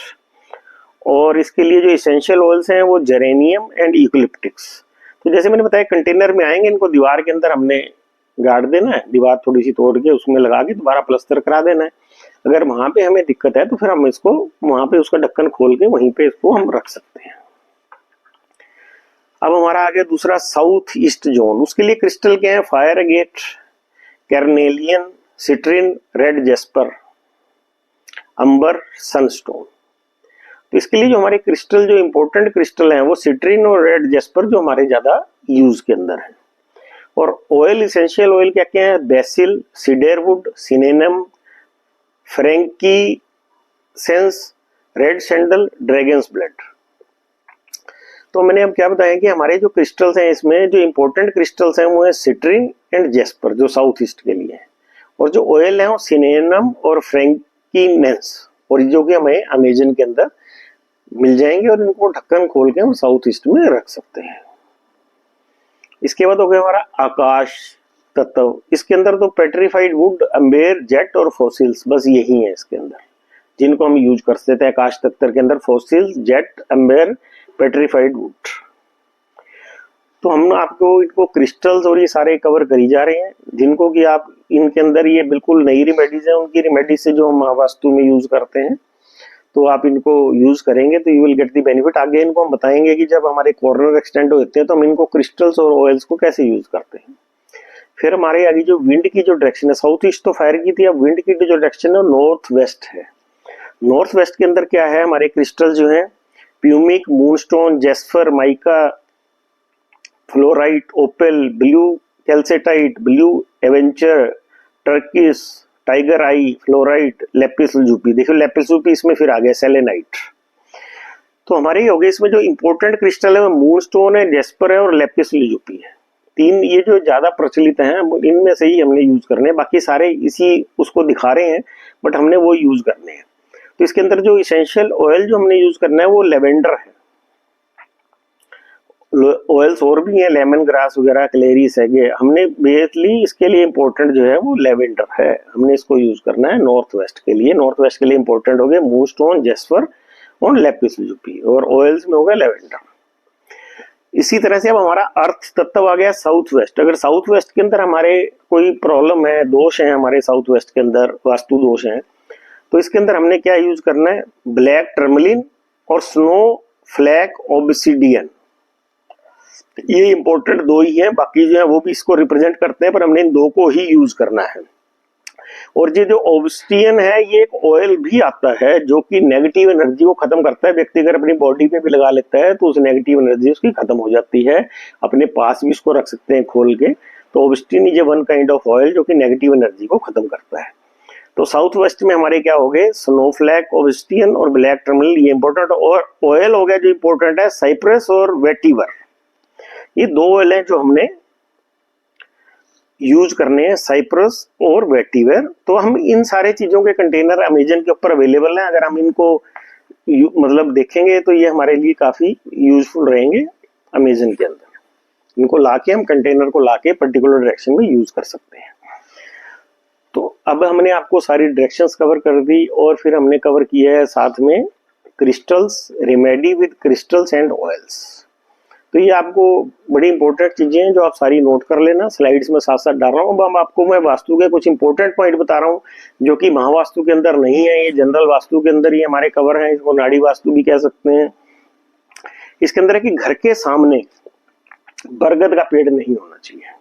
और इसके लिए जो इसेंशियल ऑयल्स हैं वो जेरेनियम एंड यूकलिप्टिक्स। तो जैसे मैंने बताया कंटेनर में आएंगे, इनको दीवार के अंदर हमने गाड़ देना है, दीवार थोड़ी सी तोड़ के उसमें लगा के दोबारा प्लास्टर करा देना है। अगर वहां पे हमें दिक्कत है तो फिर हम इसको वहां पे उसका ढक्कन खोल के वहीं पे इसको हम रख सकते हैं। अब हमारा आ गया दूसरा साउथ ईस्ट जोन। उसके लिए क्रिस्टल क्या है, fire agate, carnelian, citrine, red jasper, amber, sunstone. तो इसके लिए जो हमारे क्रिस्टल जो इंपॉर्टेंट क्रिस्टल हैं वो सिट्रिन और रेड जेस्पर जो हमारे ज्यादा यूज के अंदर है। और ऑयल, इसेंशियल ऑयल क्या क्या है, basil, cedarwood, cinnamon, frankincense, red sandal, dragon's blood. तो मैंने अब क्या बताया कि हमारे जो क्रिस्टल्स हैं इसमें जो इंपॉर्टेंट क्रिस्टल्स हैं वो है सिट्रिन एंड जेस्पर जो साउथ ईस्ट के लिए है, और जो ऑयल है वो सिनेनम और फ्रैंकीनेंस, और जो कि हमें अमेजन के अंदर मिल जाएंगे, और इनको ढक्कन खोल के हम साउथ ईस्ट में रख सकते हैं। इसके बाद हो गया हमारा आकाश तत्व। इसके अंदर तो पेट्रीफाइड वुड, अम्बेर, जेट और फॉसिल्स, बस यही है इसके अंदर जिनको हम यूज कर सकते हैं आकाश तत्व के अंदर, fossils, jet, Amber, petrified would. तो हम आपको इनको क्रिस्टल्स और ये सारे कवर करी जा रहे हैं, जिनको कि आप इनके अंदर ये बिल्कुल नई रेमेडीज है, उनकी रेमेडीज से जो हम वास्तु में यूज करते हैं, तो आप इनको यूज करेंगे तो you will get the benefit. आगे इनको हम बताएंगे कि जब हमारे कॉर्नर एक्सटेंड होते हैं तो हम इनको क्रिस्टल्स और ऑयल्स को कैसे यूज करते हैं। फिर हमारे आगे जो विंड की जो डायरेक्शन है, साउथ ईस्ट तो फायर की थी, अब विंड की जो डायरेक्शन है नॉर्थ वेस्ट है। नॉर्थ वेस्ट के अंदर क्या है, हमारे क्रिस्टल जो है pumice, moonstone, jasper, mica, fluorite, opal, blue calcite, blue aventurine, turquoise, tiger eye, fluorite, lapis ल्यूपी। देखो लेपिस ल्यूपी इसमें फिर आ गया, सेलेनाइट। तो हमारे हो गए इसमें जो इंपॉर्टेंट क्रिस्टल है वो मूनस्टोन है, जेस्पर है और लेपिस ल्यूपी है। 3 ये जो ज्यादा प्रचलित हैं इनमें से ही हमने यूज करने हैं, बाकी सारे इसी उसको दिखा रहे हैं बट हमने वो यूज करने हैं। तो इसके अंदर जो इसेंशियल ऑयल जो हमने यूज करना है वो लेवेंडर है। ऑयल्स और भी हैं, लेमन ग्रास वगैरह, क्लेरिस है, हमने बेसिकली इसके लिए इंपॉर्टेंट जो है वो लेवेंडर है, हमने इसको यूज करना है नॉर्थ वेस्ट के लिए। नॉर्थ वेस्ट के लिए इंपॉर्टेंट हो गए मूनस्टोन, जेस्पर और लेपिस ल्यूपी, और ऑयल्स में हो गया लेवेंडर। इसी तरह से अब हमारा अर्थ तत्व आ गया साउथ वेस्ट। अगर साउथ वेस्ट के अंदर हमारे कोई प्रॉब्लम है, दोष है हमारे साउथ वेस्ट के अंदर, वास्तु दोष है, तो इसके अंदर हमने क्या यूज करना है, ब्लैक टर्मलिन और स्नो फ्लैक ऑब्सिडियन। ये इंपॉर्टेंट 2 ही है, बाकी जो है वो भी इसको रिप्रेजेंट करते हैं, पर हमने इन 2 को ही यूज करना है। और ये जो ऑब्सिडियन है ये एक ऑयल भी आता है जो कि नेगेटिव एनर्जी को खत्म करता है। व्यक्ति अगर अपनी बॉडी पे भी लगा लेता है तो उस नेगेटिव एनर्जी उसकी खत्म हो जाती है। अपने पास भी इसको रख सकते हैं खोल के। तो obsidian is one kind of oil जो कि नेगेटिव एनर्जी को खत्म करता है। तो साउथ वेस्ट में हमारे क्या हो गए, स्नोफ्लैक, ऑब्सिडियन और ब्लैक टर्मलिन, ये इंपॉर्टेंट। और ऑयल हो गया जो इंपॉर्टेंट है साइप्रस और वेटिवर। ये 2 ऑयल है जो हमने यूज करने हैं, साइप्रस और वेटिवर। तो हम इन सारे चीजों के कंटेनर अमेजन के ऊपर अवेलेबल हैं। अगर हम इनको मतलब देखेंगे तो ये हमारे लिए काफी यूजफुल रहेंगे अमेजन के अंदर। इनको लाके हम कंटेनर को लाके पर्टिकुलर डायरेक्शन में यूज कर सकते हैं। तो अब हमने आपको सारी डायरेक्शंस कवर कर दी, और फिर हमने कवर किया है साथ में crystals, remedy with crystals and oils. तो ये आपको बड़ी इंपॉर्टेंट चीजें हैं जो आप सारी नोट कर लेना। स्लाइड्स में साथ साथ डाल रहा हूँ। अब आपको मैं वास्तु के कुछ इंपॉर्टेंट पॉइंट बता रहा हूँ जो कि महावास्तु के अंदर नहीं है, ये जनरल वास्तु के अंदर ही हमारे कवर है। इसको नाड़ी वास्तु भी कह सकते हैं। इसके अंदर है कि घर के सामने बरगद का पेड़ नहीं होना चाहिए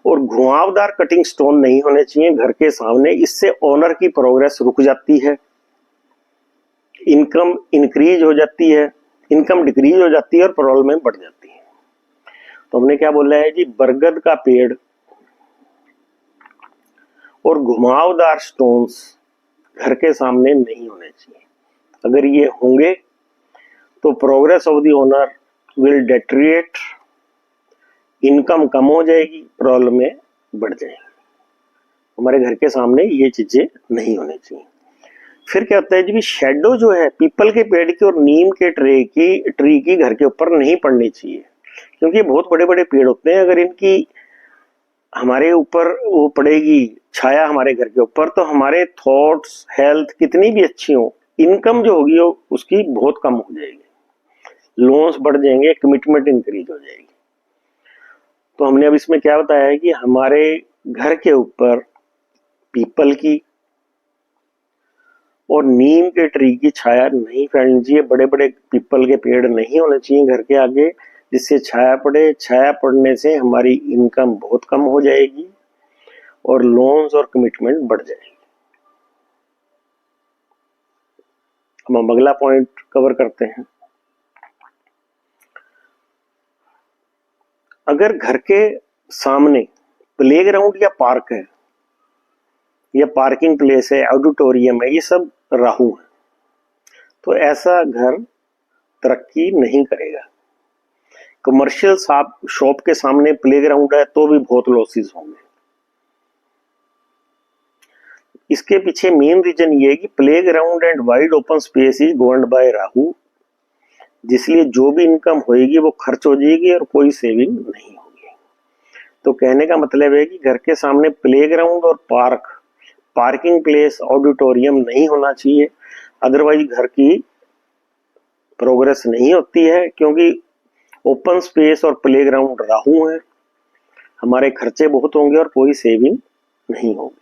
और घुमावदार कटिंग स्टोन नहीं होने चाहिए घर के सामने। इससे ओनर की प्रोग्रेस रुक जाती है, इनकम इंक्रीज हो जाती है, इनकम डिक्रीज हो जाती है और प्रॉब्लम बढ़ जाती है। तो हमने क्या बोला है जी, बरगद का पेड़ और घुमावदार स्टोन्स घर के सामने नहीं होने चाहिए। अगर ये होंगे तो progress of the owner will deteriorate, income कम हो जाएगी, प्रॉब्लम बढ़ जाएगी। हमारे घर के सामने ये चीजें नहीं होनी चाहिए। फिर क्या होता है जी, शेडो जो है पीपल के पेड़ की और नीम के ट्री की घर के ऊपर नहीं पड़नी चाहिए, क्योंकि ये बहुत बड़े बड़े पेड़ होते हैं। अगर इनकी हमारे ऊपर वो पड़ेगी छाया हमारे घर के ऊपर, तो हमारे थॉट्स, हेल्थ कितनी भी अच्छी हो, इनकम जो होगी वो उसकी बहुत कम हो जाएगी, लोन्स बढ़ जाएंगे, कमिटमेंट इंक्रीज हो जाएगी। तो हमने अब इसमें क्या बताया है कि हमारे घर के ऊपर पीपल की और नीम के ट्री की छाया नहीं फैलनी चाहिए। बड़े बड़े पीपल के पेड़ नहीं होने चाहिए घर के आगे, जिससे छाया पड़े। छाया पड़ने से हमारी इनकम बहुत कम हो जाएगी और लोन्स और कमिटमेंट बढ़ जाएगी। हम अगला पॉइंट कवर करते हैं। अगर घर के सामने प्लेग्राउंड या पार्क है या पार्किंग प्लेस है, ऑडिटोरियम है, ये सब राहु है, तो ऐसा घर तरक्की नहीं करेगा। कमर्शियल शॉप के सामने प्लेग्राउंड है तो भी बहुत लॉसेस होंगे। इसके पीछे मेन रीजन ये है कि playground and wide open space is governed by Rahu, जिसलिए जो भी इनकम होएगी वो खर्च हो जाएगी और कोई सेविंग नहीं होगी। तो कहने का मतलब है कि घर के सामने प्लेग्राउंड और पार्किंग प्लेस, ऑडिटोरियम नहीं होना चाहिए, अदरवाइज घर की प्रोग्रेस नहीं होती है। क्योंकि ओपन स्पेस और प्लेग्राउंड राहु है, हमारे खर्चे बहुत होंगे और कोई सेविंग नहीं होगी।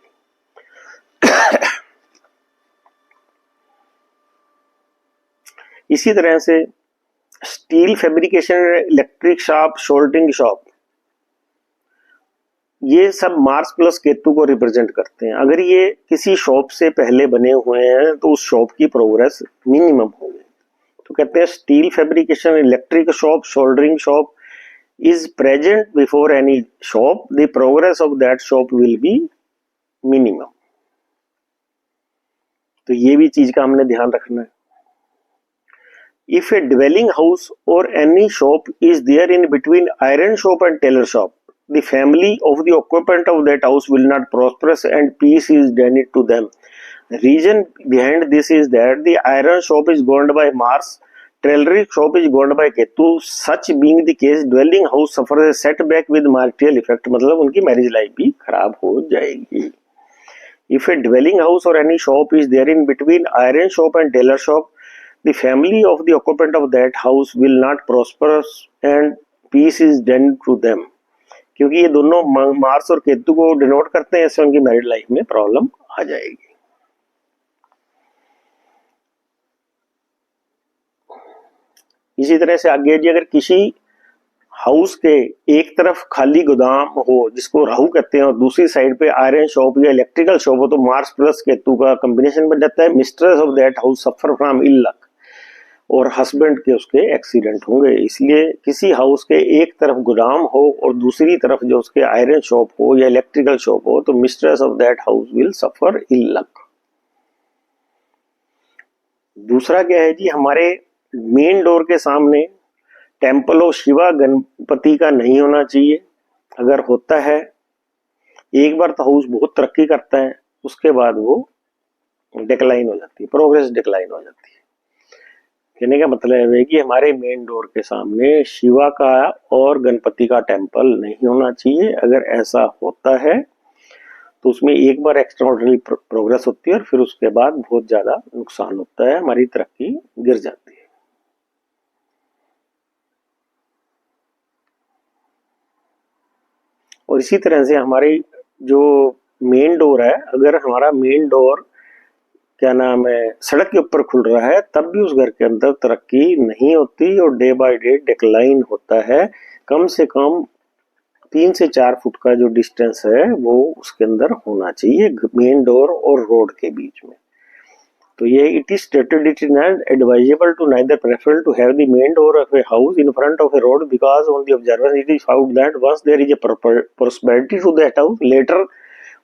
इसी तरह से steel fabrication, electric shop, soldering shop, ये सब मार्स प्लस केतु को रिप्रेजेंट करते हैं। अगर ये किसी शॉप से पहले बने हुए हैं तो उस शॉप की प्रोग्रेस मिनिमम होगी। तो कहते हैं steel fabrication, electric shop, soldering shop is present before any shop, the progress of that shop will be minimum. तो ये भी चीज का हमने ध्यान रखना है। If a dwelling house or any shop is there in between iron shop and tailor shop, the family of the occupant of that house will not prosper and peace is denied to them. The reason behind this is that the iron shop is governed by Mars, tailoring shop is governed by Ketu. Such being the case, dwelling house suffers a setback with marital effect. मतलब उनकी marriage life भी खराब हो जाएगी। If a dwelling house or any shop is there in between iron shop and tailor shop, the family of the occupant of that house will not prosper and peace is denied to them. क्योंकि ये दोनों Mars और केतु को denote करते हैं, ऐसे उनकी married life में प्रॉब्लम आ जाएगी। इसी तरह से आगे जी, अगर किसी हाउस के एक तरफ खाली गोदाम हो जिसको राहु कहते हैं और दूसरी साइड पे आयरन शॉप या इलेक्ट्रिकल शॉप हो, तो मार्स प्लस केतु का कॉम्बिनेशन बन जाता है। Mistress of that house suffer from ill luck, और हस्बैंड के उसके एक्सीडेंट होंगे। इसलिए किसी हाउस के एक तरफ गोदाम हो और दूसरी तरफ जो उसके आयरन शॉप हो या इलेक्ट्रिकल शॉप हो, तो mistress of that house will suffer ill luck. दूसरा क्या है जी, हमारे मेन डोर के सामने टेम्पल ऑफ शिवा गणपति का नहीं होना चाहिए। अगर होता है, एक बार तो हाउस बहुत तरक्की करता है, उसके बाद वो डिक्लाइन हो जाती है, प्रोग्रेस डिक्लाइन हो जाती है। कहने का मतलब है कि हमारे मेन डोर के सामने शिवा का और गणपति का टेम्पल नहीं होना चाहिए। अगर ऐसा होता है तो उसमें एक बार एक्स्ट्राऑर्डिनरी प्रोग्रेस होती है और फिर उसके बाद बहुत ज्यादा नुकसान होता है, हमारी तरक्की गिर जाती है। और इसी तरह से हमारी जो मेन डोर है, अगर हमारा मेन डोर क्या नाम है सड़क के ऊपर खुल रहा है, तब भी उस घर के अंदर तरक्की नहीं होती और डे बाय डे डिक्लाइन होता है। कम से कम 3 से 4 फुट का जो डिस्टेंस है वो उसके अंदर होना चाहिए मेन डोर और रोड के बीच में। तो ये it is stated it is not advisable to neither preferable to have the main door of a house in front of a road because on the observance it is found that once there is a prosperity to that house later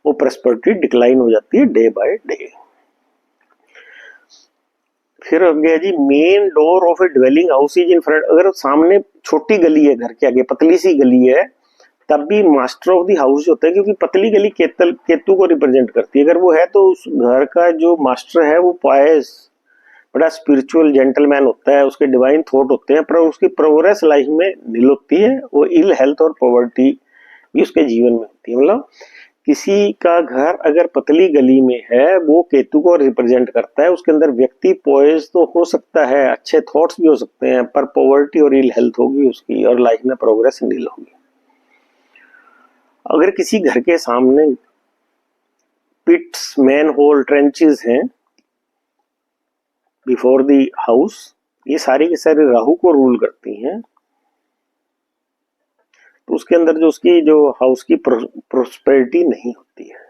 वो prosperity decline हो जाती है day by day. फिर हो गया जी main door of a dwelling house is in front, अगर सामने छोटी गली है घर के आगे, पतली सी गली है, तब भी मास्टर ऑफ द हाउस होता है, क्योंकि पतली गली केतु को रिप्रेजेंट करती है। अगर वो है तो उस घर का जो मास्टर है वो पायस बड़ा स्पिरिचुअल जेंटलमैन होता है, उसके डिवाइन थॉट होते हैं, पर उसकी प्रोग्रेस लाइफ में नील होती है, वो इल हेल्थ और पॉवर्टी भी उसके जीवन में होती है। मतलब किसी का घर अगर पतली गली में है वो केतु को रिप्रेजेंट करता है, उसके अंदर व्यक्ति पॉइज तो हो सकता है, अच्छे थॉट्स भी हो सकते हैं, पर पॉवर्टी और इल हेल्थ होगी उसकी और लाइफ में प्रोग्रेस नील होगी। अगर किसी घर के सामने पिट्स, मैन होल, ट्रेंचेस हैं बिफोर द हाउस, ये सारी की सारी राहु को रूल करती हैं, तो उसके अंदर जो उसकी जो हाउस की प्रोस्पेरिटी नहीं होती है।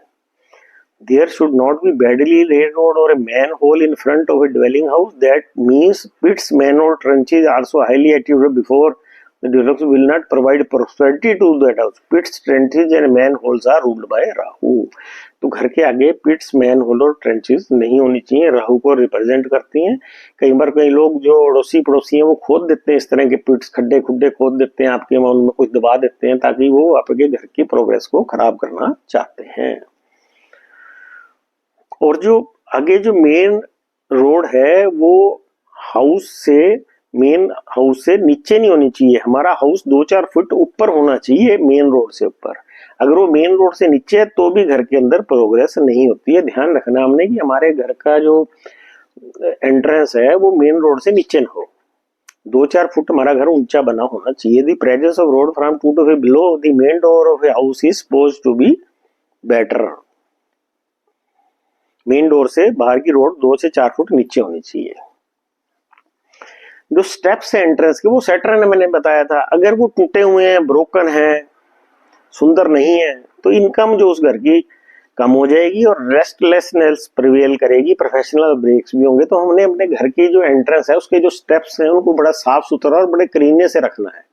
There should not be badly laid road or a manhole in front of a dwelling house. That means pits, manhole, trenches also highly attributed before the developers will not provide prosperity to that house. Pits, trenches and manholes are ruled by Rahu. तो घर के आगे पिट्स, manhole और trenches नहीं होनी चाहिए, राहु को represent करती हैं। कई बार कई लोग जो अड़ोसी पड़ोसी हैं वो खोद देते हैं, इस तरह के पिट्स, खड्डे खुड्डे खोद देते हैं आपके, उनमें कुछ दबा देते हैं ताकि वो आपके घर की प्रोग्रेस को खराब करना चाहते हैं। और जो आगे जो मेन रोड है वो हाउस से, मेन हाउस से नीचे नहीं होनी चाहिए, हमारा हाउस 2-4 फुट ऊपर होना चाहिए मेन रोड से ऊपर। अगर वो मेन रोड से नीचे है तो भी घर के अंदर प्रोग्रेस नहीं होती है। ध्यान रखना हमने कि हमारे घर का जो एंट्रेंस है वो मेन रोड से नीचे ना हो, 2-4 फुट हमारा घर ऊंचा बना होना चाहिए। The presence of road from 2 to 5 below the main door of a house is supposed to be better. Main door से बाहर की रोड 2 से 4 फुट नीचे होनी चाहिए। जो स्टेप्स है एंट्रेंस के वो सैटर्न ने मैंने बताया था, अगर वो टूटे हुए हैं, ब्रोकन है, सुंदर नहीं है, तो इनकम जो उस घर की कम हो जाएगी और रेस्टलेसनेस प्रिवेल करेगी, प्रोफेशनल ब्रेक्स भी होंगे। तो हमने अपने घर की जो एंट्रेंस है उसके जो स्टेप्स हैं उनको बड़ा साफ सुथरा और बड़े करीने से रखना है।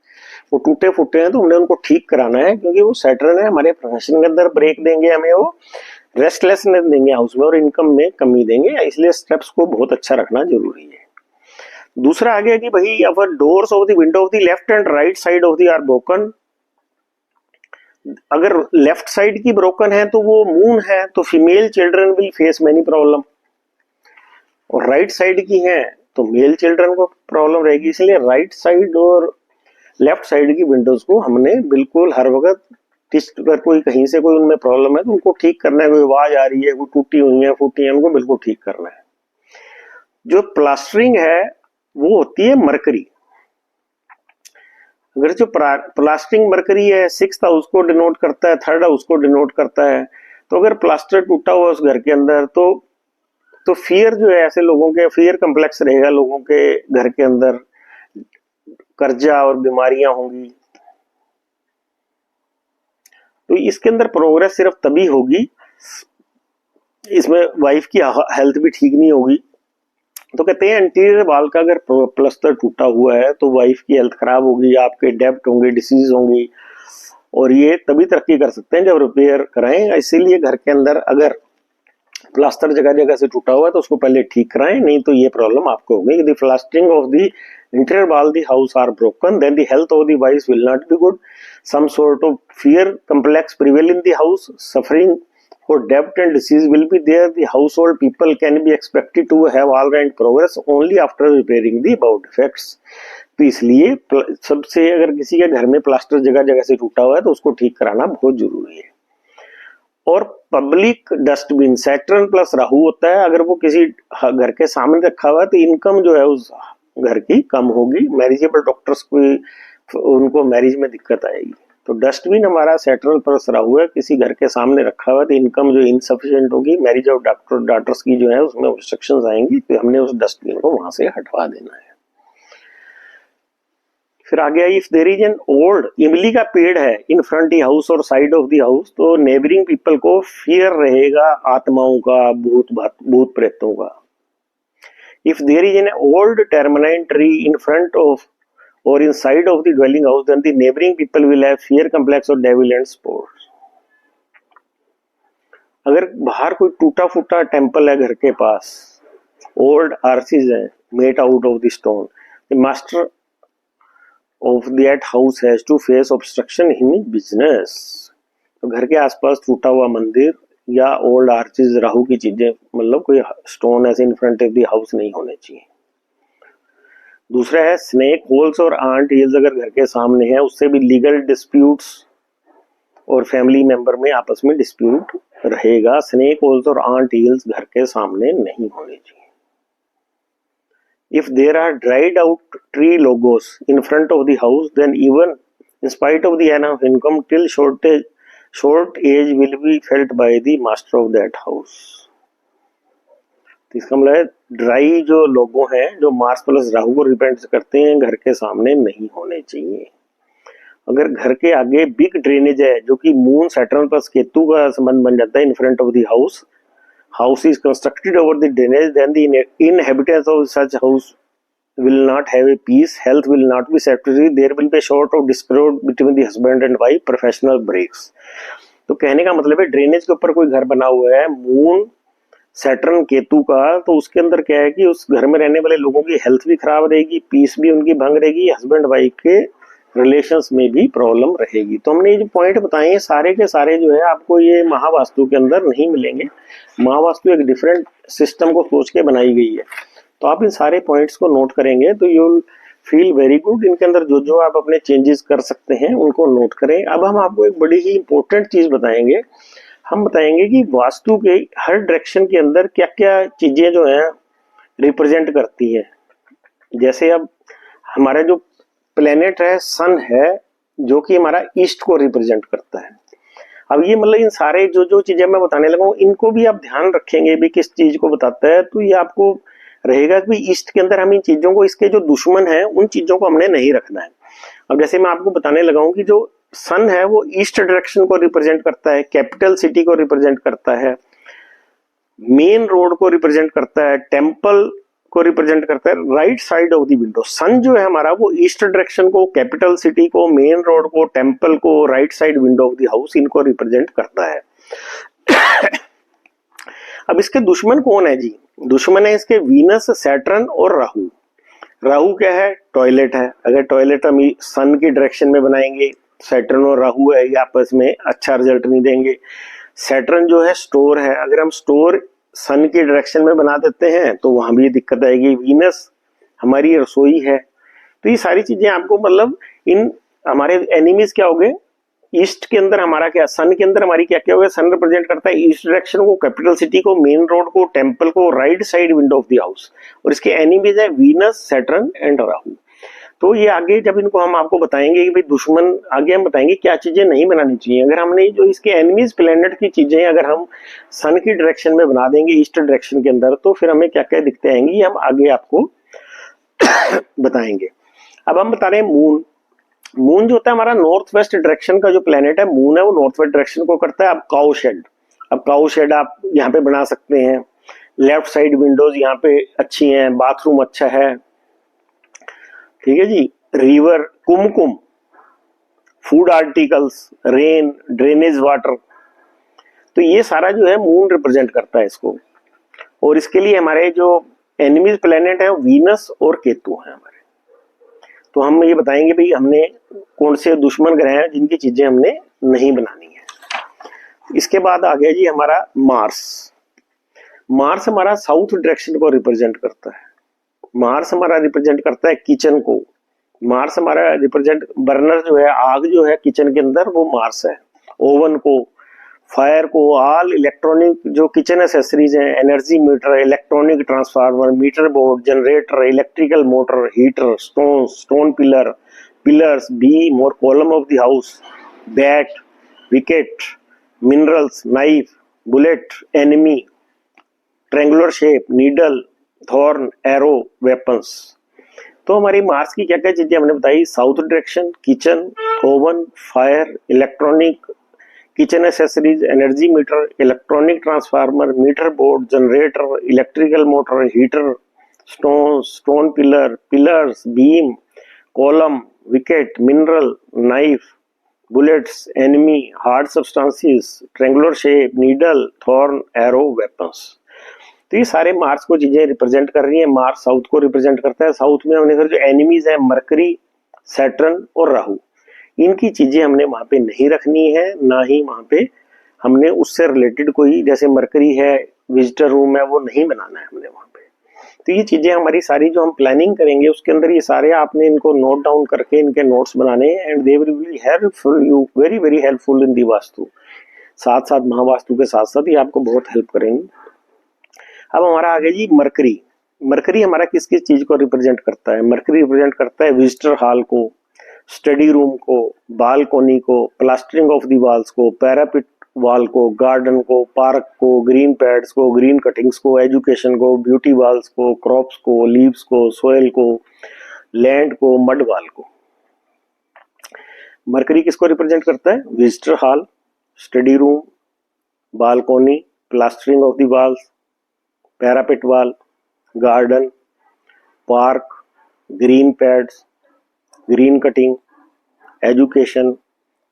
वो टूटे फूटे हैं तो हमने उनको ठीक कराना है, क्योंकि वो सैटर्न है, हमारे प्रोफेशन के अंदर ब्रेक देंगे, हमें वो रेस्टलेसनेस देंगे हाउस में और इनकम में कमी देंगे, इसलिए स्टेप्स को बहुत अच्छा रखना जरूरी है। दूसरा आ गया कि भाई our doors of the window of the left and right side of the are broken. अगर लेफ्ट साइड की ब्रोकन है तो वो मून है, तो female children will face many problem, और राइट साइड की है तो मेल चिल्ड्रन को प्रॉब्लम रहेगी। इसलिए राइट साइड और लेफ्ट साइड की विंडोज को हमने बिल्कुल हर वक्त, अगर कोई कहीं से कोई उनमें प्रॉब्लम है तो उनको ठीक करना है, कोई आवाज आ रही है, कोई टूटी हुई है, फूटी है, उनको बिल्कुल ठीक करना है। जो प्लास्टरिंग है वो होती है मरकरी। अगर जो प्लास्टरिंग मरकरी है 6th हाउस को डिनोट करता है, 3rd हाउस को डिनोट करता है, तो अगर प्लास्टर टूटा हुआ उस घर के अंदर तो फियर जो है, ऐसे लोगों के फियर कम्प्लेक्स रहेगा, लोगों के घर के अंदर कर्जा और बीमारियां होंगी। तो इसके अंदर प्रोग्रेस सिर्फ तभी होगी, इसमें वाइफ की हेल्थ भी ठीक नहीं होगी। तो कहते हैं एंटीरियर वॉल का अगर प्लास्टर टूटा हुआ है तो वाइफ की हेल्थ खराब होगी, आपके डेप्ट होंगे, डिसीज होंगी, और ये तभी तरक्की कर सकते हैं जब रिपेयर कराएं। इसीलिए घर के अंदर अगर प्लास्टर जगह जगह से टूटा हुआ है तो उसको पहले ठीक कराएं, नहीं तो ये प्रॉब्लम आपको होगी। The plastering of the interior wall the house are broken, then the health of the wife will not be good, some sort of fear complex prevail in the house, suffering for debt and disease will be there. The household people can be expected to have all right progress only after repairing the above defects. तो इसलिए सबसे, अगर किसी के घर में plaster जगह जगह से टूटा हुआ है तो उसको ठीक कराना बहुत जरूरी है। और public dustbin, Saturn plus Rahu होता है, अगर वो किसी घर के सामने रखा हुआ है तो इनकम जो है उस घर की कम होगी, मैरिजेबल डॉक्टर्स को उनको मैरिज में दिक्कत आएगी। तो डस्टबिन हमारा सैटर्न प्लस राहु है, किसी घर के सामने रखा हुआ तो इनकम जो इनसफिशिएंट होगी, मैरिज ऑफ डॉक्टर्स की जो है उसमें रिस्ट्रिक्शंस आएंगी, तो हमने उस डस्टबिन को वहां से हटवा देना है। फिर आ गया if there is an old इमली का पेड़ है इन फ्रंट दी हाउस और साइड ऑफ दी हाउस, तो नेबरिंग पीपल को फियर रहेगा आत्माओं का, भूत प्रेतों का। If there is an old terminine tree in front of or inside of the dwelling house, then the neighboring people will have fear complex or devil and spores. अगर बाहर कोई टूटा फूटा टेम्पल है घर के पास, ओल्ड आर्सीज है made out of the stone, the master of that house has to face obstruction in his business. तो घर के आसपास टूटा हुआ मंदिर या ओल्ड आर्चेज, राहु की चीजें, मतलब कोई स्टोन ऐसे इन फ्रंट ऑफ द हाउस नहीं होने चाहिए. दूसरा है स्नेक होल्स और आंट हिल्स अगर घर के सामने है, उससे भी लीगल डिस्प्यूट्स और फैमिली मेंबर में आपस में डिस्प्यूट रहेगा. स्नेक होल्स और आंट हिल्स घर के सामने नहीं होने चाहिए. If there are dried out tree logos in front of the house, then even in spite of the enough income, till short age will be felt by the master of that house. इसका मतलब है dry जो लोगो हैं, जो Mars plus Rahu को represent करते हैं, घर के सामने नहीं होने चाहिए. अगर घर के आगे बिग ड्रेनेज है, जो कि मून सैटर्न प्लस केतु का संबंध बन जाता है, in front of the house is constructed over the drainage, then the inhabitants of such house will not have a peace, health will not be satisfactory, there will be a sort of discord between the husband and wife, professional breaks. तो कहने का मतलब है drainage के ऊपर कोई घर बना हुआ है मून सैटर्न केतु का, तो उसके अंदर क्या है कि उस घर में रहने वाले लोगों की हेल्थ भी खराब रहेगी, पीस भी उनकी भंग रहेगी, हस्बैंड वाइफ के रिलेशंस में भी प्रॉब्लम रहेगी. तो हमने ये जो पॉइंट बताए हैं सारे के सारे जो है आपको ये महावास्तु के अंदर नहीं मिलेंगे. महावास्तु एक डिफरेंट सिस्टम को सोच के बनाई गई है. तो आप इन सारे पॉइंट्स को नोट करेंगे तो you will feel very good. इनके अंदर जो जो आप अपने चेंजेस कर सकते हैं उनको नोट करें. अब हम आपको एक बड़ी ही इंपॉर्टेंट चीज बताएंगे. हम बताएंगे कि वास्तु के हर डायरेक्शन के अंदर क्या क्या चीजें जो है रिप्रेजेंट करती है. जैसे अब हमारा जो प्लेनेट है सन है, जो कि हमारा ईस्ट को रिप्रेजेंट करता है. अब ये मतलब इन सारे जो जो चीजें मैं बताने लगा हूँ, इनको भी आप ध्यान रखेंगे भी किस चीज को बताता है. तो ये आपको रहेगा कि ईस्ट के अंदर हम इन चीजों को, इसके जो दुश्मन है उन चीजों को हमने नहीं रखना है. अब जैसे मैं आपको बताने लगा हूँ कि जो सन है वो ईस्ट डायरेक्शन को रिप्रेजेंट करता है, कैपिटल सिटी को रिप्रेजेंट करता है, मेन रोड को रिप्रेजेंट करता है, टेम्पल को रिप्रेजेंट करता है, right side of the window. Sun जो है हमारा वो ईस्ट डायरेक्शन को, कैपिटल सिटी को, मेन रोड को, टेम्पल को, right side window of the house, इनको रिप्रेजेंट करता है. अब इसके दुश्मन कौन है जी? दुश्मन है इसके वीनस, सैटर्न और राहु. राहु क्या है? टॉयलेट है. अगर टॉयलेट हम सन की डायरेक्शन में बनाएंगे, सैटर्न और राहु है, ये आपस में अच्छा रिजल्ट नहीं देंगे. सैटर्न जो है स्टोर है, अगर हम स्टोर सन की डायरेक्शन में बना देते हैं तो वहां भी दिक्कत आएगी. वीनस हमारी रसोई है. तो ये सारी चीजें आपको मतलब इन हमारे एनिमीज क्या हो गए. ईस्ट के अंदर हमारा क्या, सन के अंदर हमारी क्या क्या हो गया. सन रिप्रेजेंट करता है ईस्ट डायरेक्शन को, कैपिटल सिटी को, मेन रोड को, टेम्पल को, right side window of the house. और इसके एनिमीज है वीनस, सैटर्न एंड राहु. तो ये आगे जब इनको हम आपको बताएंगे कि भाई दुश्मन, आगे हम बताएंगे क्या चीजें नहीं बनानी चाहिए. अगर हमने जो इसके एनिमीज प्लेनेट की चीजें अगर हम सन की डायरेक्शन में बना देंगे ईस्ट डायरेक्शन के अंदर, तो फिर हमें क्या क्या दिखते आएंगी, हम आगे आपको बताएंगे. अब हम बता रहे हैं मून. मून जो होता है हमारा नॉर्थ वेस्ट डायरेक्शन का जो प्लेनेट है, मून है वो नॉर्थ वेस्ट डायरेक्शन को करता है. अब काउ शेड आप यहाँ पे बना सकते हैं. लेफ्ट साइड विंडोज यहाँ पे अच्छी हैं, बाथरूम अच्छा है, ठीक है जी. River, kumkum, food articles, rain, drainage water, तो ये सारा जो है मून रिप्रेजेंट करता है इसको. और इसके लिए हमारे जो एनिमीज प्लेनेट है वीनस और केतु है हमारे. तो हम ये बताएंगे भाई हमने कौन से दुश्मन ग्रह हैं जिनकी चीजें हमने नहीं बनानी है. इसके बाद आ गया जी हमारा मार्स. मार्स हमारा साउथ डायरेक्शन को रिप्रेजेंट करता है. मार्स हमारा रिप्रेजेंट करता है किचन को. मार्स हमारा रिप्रेजेंट, बर्नर जो है, आग जो है किचन के अंदर, वो मार्स है. ओवन को, फायर को, ऑल इलेक्ट्रॉनिक जो किचन एसेसरीज हैं, energy meter, electronic transformer, meter board, generator, electrical motor, heater, stone pillars, beam और column of the house, bat, wicket, minerals, knife, bullet, enemy, triangular shape, needle, thorn, arrow, weapons. तो हमारी Mars की क्या क्या चीजें हमने बताई. South direction, kitchen, oven, fire, electronic, kitchen accessories, energy meter, electronic transformer, meter board, generator, electrical motor, heater, stone pillar, pillars, beam, column, wicket, mineral, knife, bullets, enemy, hard substances, triangular shape, needle, thorn, arrow, weapons. तो ये सारे Mars को चीजें represent कर रही हैं। Mars south को represent करता है। साउथ में हमने जो एनिमीज है मरकरी, सैटर्न और राहु, इनकी चीजें हमने वहां पे नहीं रखनी है, ना ही वहां पे हमने उससे रिलेटेड कोई, जैसे मरकरी है, विजिटर रूम है, वो नहीं बनाना है हमने वहां पे। तो ये चीजें हमारी सारी जो हम प्लानिंग करेंगे उसके अंदर ये सारे आपने इनको नोट डाउन करके इनके नोट्स बनाने हैं, and they will be helpful you, very very helpful in the vastu. साथ साथ महावास्तु के साथ साथ ये आपको बहुत हेल्प करेंगे। अब हमारा आगे जी मरकरी। मरकरी हमारा किस किस चीज को रिप्रेजेंट करता है? मरकरी रिप्रेजेंट करता है विजिटर हॉल को, स्टडी रूम को, बालकोनी को, प्लास्टरिंग ऑफ दी वॉल्स को, पैरापिट वॉल को, गार्डन को, पार्क को, ग्रीन पैड्स को, ग्रीन कटिंग्स को, एजुकेशन को, ब्यूटी वॉल्स को, क्रॉप्स को, लीव्स को, सोयल को, लैंड को, मड वॉल को। मरकरी किसको रिप्रेजेंट करता है? Visitor hall, study room, balcony, plastering of the walls, parapet wall, garden, park, green pads, green cutting, education,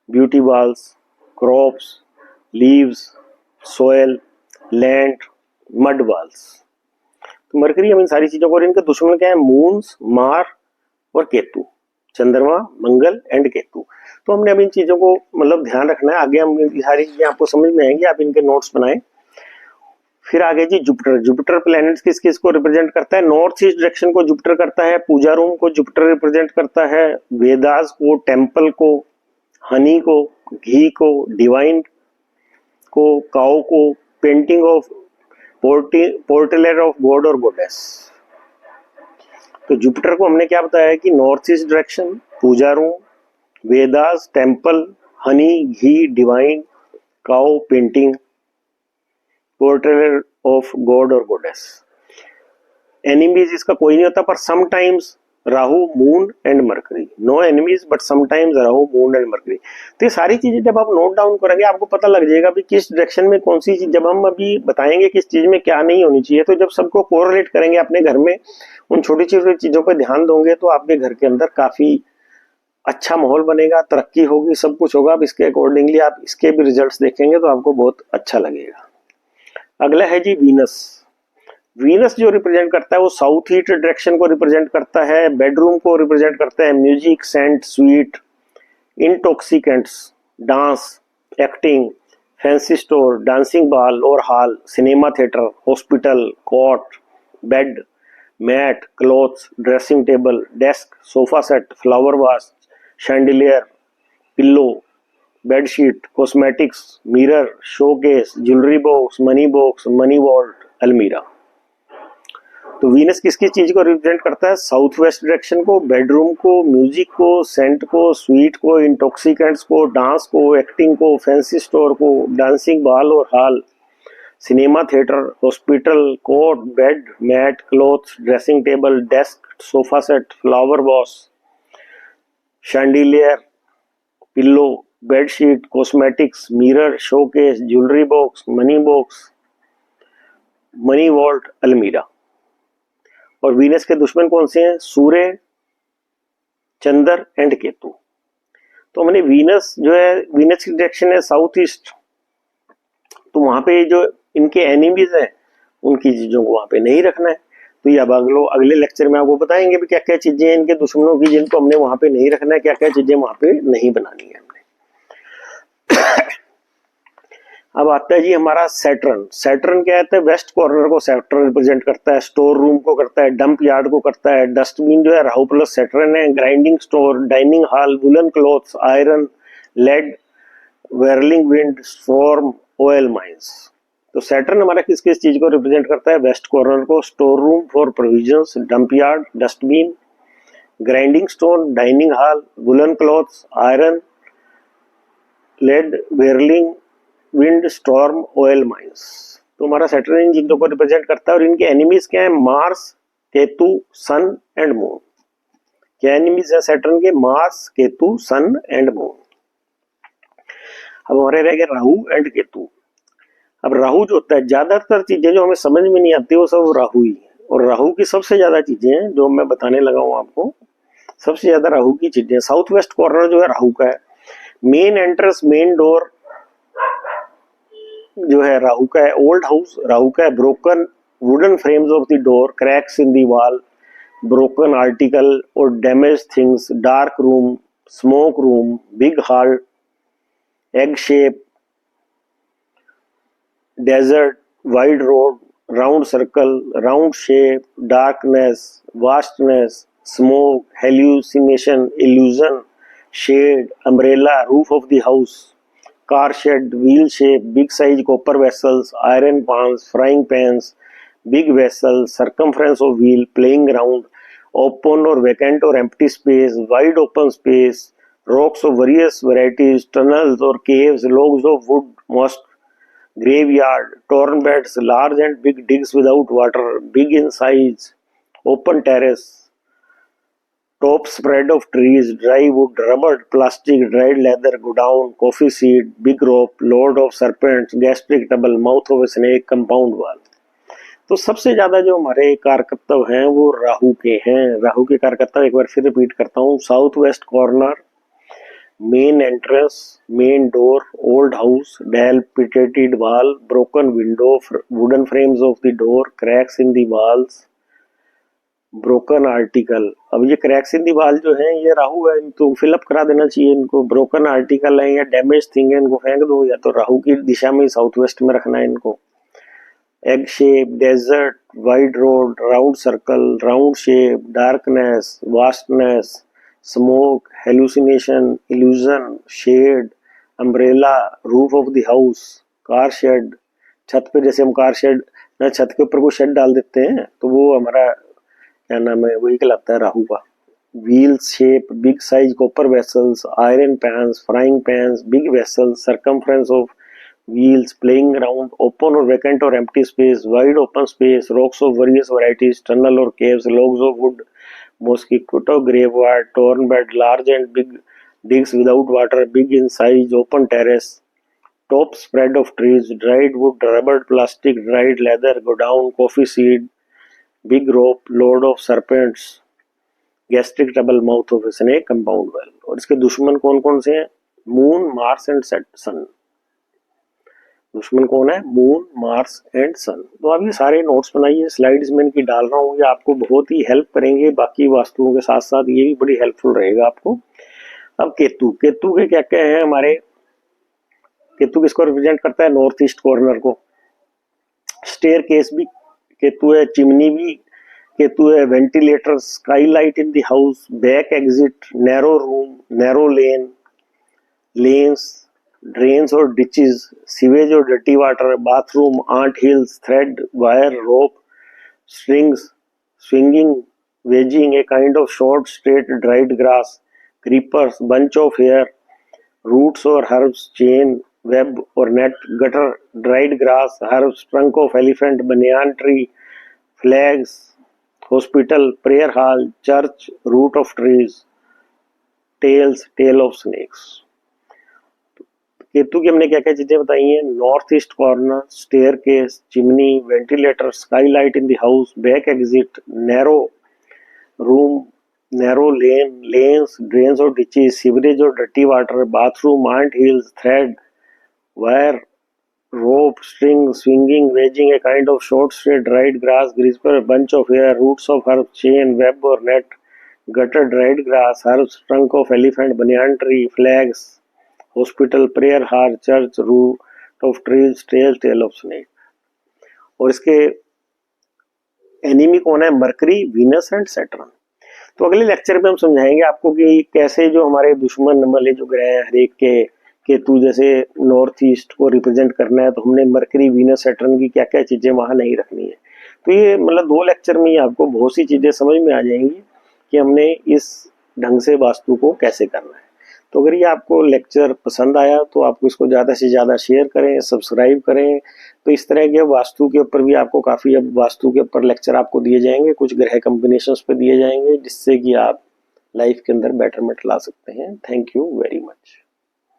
beauty walls, crops, leaves, soil, land, mud walls. तो mercury हम इन सारी चीजों को, और इनके दुश्मन क्या है? मून्स, मार और केतु, चंद्रमा, मंगल एंड केतु। तो हमने अब इन चीजों को मतलब ध्यान रखना है। आगे हम सारी चीजें आपको समझ में आएंगी, आप इनके नोट्स बनाएं। फिर आगे जी जुपिटर। जुपिटर प्लैनेट किस किस को रिप्रेजेंट करता है? नॉर्थ ईस्ट डायरेक्शन को जुपिटर करता है, पूजा रूम को जुपिटर रिप्रेजेंट करता है, वेदास को, टेम्पल को, हनी को, घी को, डिवाइन को, काउ को, painting of portrait of god और गॉडेस। तो जुपिटर को हमने क्या बताया कि north east direction, puja room, Vedas, temple, honey, ghee, divine, cow, painting, portrait of god और गॉडेस। एनिमीज इसका कोई नहीं होता, पर sometimes Rahu, moon and Mercury. No enemies but sometimes Rahu, moon and Mercury. तो ये सारी चीजें जब आप नोट डाउन करेंगे आपको पता लग जाएगा भी किस डायरेक्शन में कौन सी चीज, जब हम अभी बताएंगे किस चीज में क्या नहीं होनी चाहिए, तो जब सबको कोरिलेट करेंगे अपने घर में, उन छोटी छोटी चीजों पर ध्यान दोगे तो आपके घर के अंदर काफी अच्छा माहौल बनेगा, तरक्की होगी, सब कुछ होगा। अब इसके अकॉर्डिंगली आप इसके भी रिजल्ट्स देखेंगे तो आपको बहुत अच्छा लगेगा। अगला है जी वीनस। वीनस जो रिप्रेजेंट करता है वो साउथ ईस्ट डायरेक्शन को रिप्रेजेंट करता है, बेडरूम को रिप्रेजेंट करता है, music, scent, sweet, intoxicants, dance, acting, fancy store, dancing ball और hall, cinema theatre, hospital, court, bed, mat, clothes, dressing table, desk, sofa set, flower vase, chandelier, pillow, bedsheet, cosmetics, mirror, showcase, jewellery box, money vault, अलमीरा। तो Venus किस किस चीज को represent करता है? South west direction को, बेडरूम को, म्यूजिक को, सेंट को, स्वीट को, इंटॉक्सिकेंट्स को, डांस को, एक्टिंग को, फैंसी स्टोर को, डांसिंग बॉल और hall, cinema theatre, hospital, court, bed, mat, clothes, dressing table, desk, sofa set, flower vase, chandelier, pillow, bedsheet, cosmetics, mirror, showcase, jewellery box, money vault, अलमीरा। और Venus के दुश्मन कौन से हैं? सूर्य, चंद्र एंड केतु। तो हमने वीनस जो है, वीनस की डायरेक्शन है साउथ ईस्ट, तो वहां पे जो इनके एनिमीज हैं उनकी चीजों को वहां पे नहीं रखना है। तो ये अब अगले लेक्चर में आपको बताएंगे भी क्या क्या चीजें हैं इनके दुश्मनों की जिनको हमने वहां पे नहीं रखना है, क्या क्या चीजें वहां पे नहीं बनानी है हमने। अब आता है जी हमारा सैटर्न। सैटर्न क्या है? वेस्ट कॉर्नर को सैटर्न रिप्रेजेंट करता है, स्टोर रूम को करता है, डंप यार्ड को करता है, डस्टबिन जो है राहु प्लस सैटर्न है, grinding store, dining hall, woollen clothes, iron, lead, whirling wind, storm, oil mines. तो सैटर्न हमारा किस किस चीज को रिप्रेजेंट करता है? वेस्ट कॉर्नर को, store room for provisions, dump yard, dustbin, grinding stone, dining hall, woollen clothes, iron, lead, whirling wind, storm, oil mines. तो हमारा सैटर्न इन चीजों को रिप्रेजेंट करता है। और इनके एनिमीज क्या है? Mars, Ketu, sun and moon. क्या एनिमीज है सैटर्न के? Mars, Ketu, sun and moon. अब हमारे रह गए राहु एंड केतु। अब राहु जो होता है, ज्यादातर चीजें जो हमें समझ में नहीं आती वो सब राहु ही, और राहु की सबसे ज्यादा चीजें हैं जो मैं बताने लगा हूं आपको, सबसे ज्यादा राहु की चीजें। साउथ वेस्ट कॉर्नर जो है राहु का है, मेन एंट्रेंस मेन डोर जो है राहु का है, ओल्ड हाउस राहु का है, broken wooden frames of the door, cracks in the wall, broken article और damage things, dark room, smoke room, big hall, egg shape, desert, wide road, round circle, round shape, darkness, vastness, smoke, hallucination, illusion, shade, umbrella, roof of the house, car shed, wheel shape, big size copper vessels, iron pans, frying pans, big vessels, circumference of wheel, playing ground, open or vacant or empty space, wide open space, rocks of various varieties, tunnels or caves, logs of wood, moss, graveyard, torn beds, large and big digs without water, big in size, open terrace, top spread of trees, dry wood, rubber, plastic, dried leather, godown, coffee seed, big rope, load of serpents, gastric double, mouth of a snake, compound wall। तो सबसे ज्यादा जो हमारे कारकर्तव्य हैं वो राहु के हैं। राहु के कारकर्तव्य एक बार फिर रिपीट करता हूँ, south west corner, main entrance, main door, old house, dilapidated wall, broken window, wooden frames of the door, cracks in the walls, broken article. अब ये क्रैक्स इन दी वॉल जो है ये राहु है, इनको फिलअप करा देना चाहिए, इनको ब्रोकन आर्टिकल है या डैमेज थिंग है इनको फेंक दो, या तो राहु की दिशा में साउथ वेस्ट में रखना है इनको। Egg shape, desert, wide road, round circle, round shape, darkness, vastness, smoke, hallucination, illusion, shade, umbrella, roof of the house, car shade, छत पे जैसे हम कार शेड ना छत के ऊपर को शेड डाल देते हैं तो वो हमारा क्या नाम है वही कहलाता है राहु का। Wheel shape, big size copper vessels, iron pans, frying pans, big vessels, circumference of wheels, playing ground, open और वैकेंट और empty space, wide open space, rocks of various varieties, tunnel और caves, logs of wood, mosquito graveyard, torn bed, large and big digs without water, big in size, open terrace, top spread of trees, dried wood, rubber, plastic, dried leather, godown, coffee seed, big rope, load of serpents, gastric double, mouth of snake, compound well. और इसके दुश्मन कौन कौन से हैं? Moon, Mars and सन। दुश्मन कौन है? मून, मार्स एंड सन। तो आप ये सारे नोट्स बनाइए, स्लाइड्स में इनकी डाल रहा हूँ, ये आपको बहुत ही हेल्प करेंगे बाकी वास्तुओं के साथ साथ, ये भी बड़ी हेल्पफुल रहेगा आपको। अब केतु, केतु के क्या क्या है हमारे? केतु किसको रिप्रेजेंट करता है? नॉर्थ ईस्ट कॉर्नर को। स्टेयर केस भी केतु है, चिमनी भी केतु है, ventilator, skylight in the house, back exit, narrow room, narrow lane, lanes, drains और डिचेस, सीवेज और dirty water, bathroom, ant hills, thread, wire, rope, strings, swinging, wedging, a kind of short straight dried grass, creepers, bunch of hair, roots और herbs, chain, web और net, gutter, dried grass, herbs, trunk of elephant, बनियान tree, flags, hospital, prayer hall, church, root of trees, tails, tail of snakes. Ketu की हमने क्या क्या चीजें बताई हैं? North east corner, staircase, chimney, ventilator, skylight in the house, back exit, narrow room, narrow lane, lanes, drains और ditches, sewerage और dirty water, bathroom, ant hills, thread, wire, rope, string, swinging, wedging, a kind of short straight dried grass, grasper, bunch of hair, roots of herbs, chain, web or net, gutter, dried grass, herbs, trunk of elephant, banyan tree, flags, hospital, prayer hall, church, root of trees, tail of snake। और इसके enemy कौन है? Mercury, Venus and Saturn. तो अगले lecture में हम समझाएंगे आपको कि कैसे जो हमारे दुश्मन वाले जो ग्रह हैं हर एक के, केतु जैसे नॉर्थ ईस्ट को रिप्रेजेंट करना है तो हमने मरकरी, वीनस, सैटर्न की क्या क्या चीजें वहां नहीं रखनी है। तो ये मतलब 2 लेक्चर में ही आपको बहुत सी चीजें समझ में आ जाएंगी कि हमने इस ढंग से वास्तु को कैसे करना है। तो अगर ये आपको लेक्चर पसंद आया तो आप इसको ज़्यादा से ज़्यादा शेयर करें, सब्सक्राइब करें। तो इस तरह के वास्तु के ऊपर भी आपको काफ़ी अब वास्तु के ऊपर लेक्चर आपको दिए जाएंगे, कुछ ग्रह कॉम्बिनेशंस पे दिए जाएंगे जिससे कि आप लाइफ के अंदर बेटरमेंट ला सकते हैं। Thank you very much.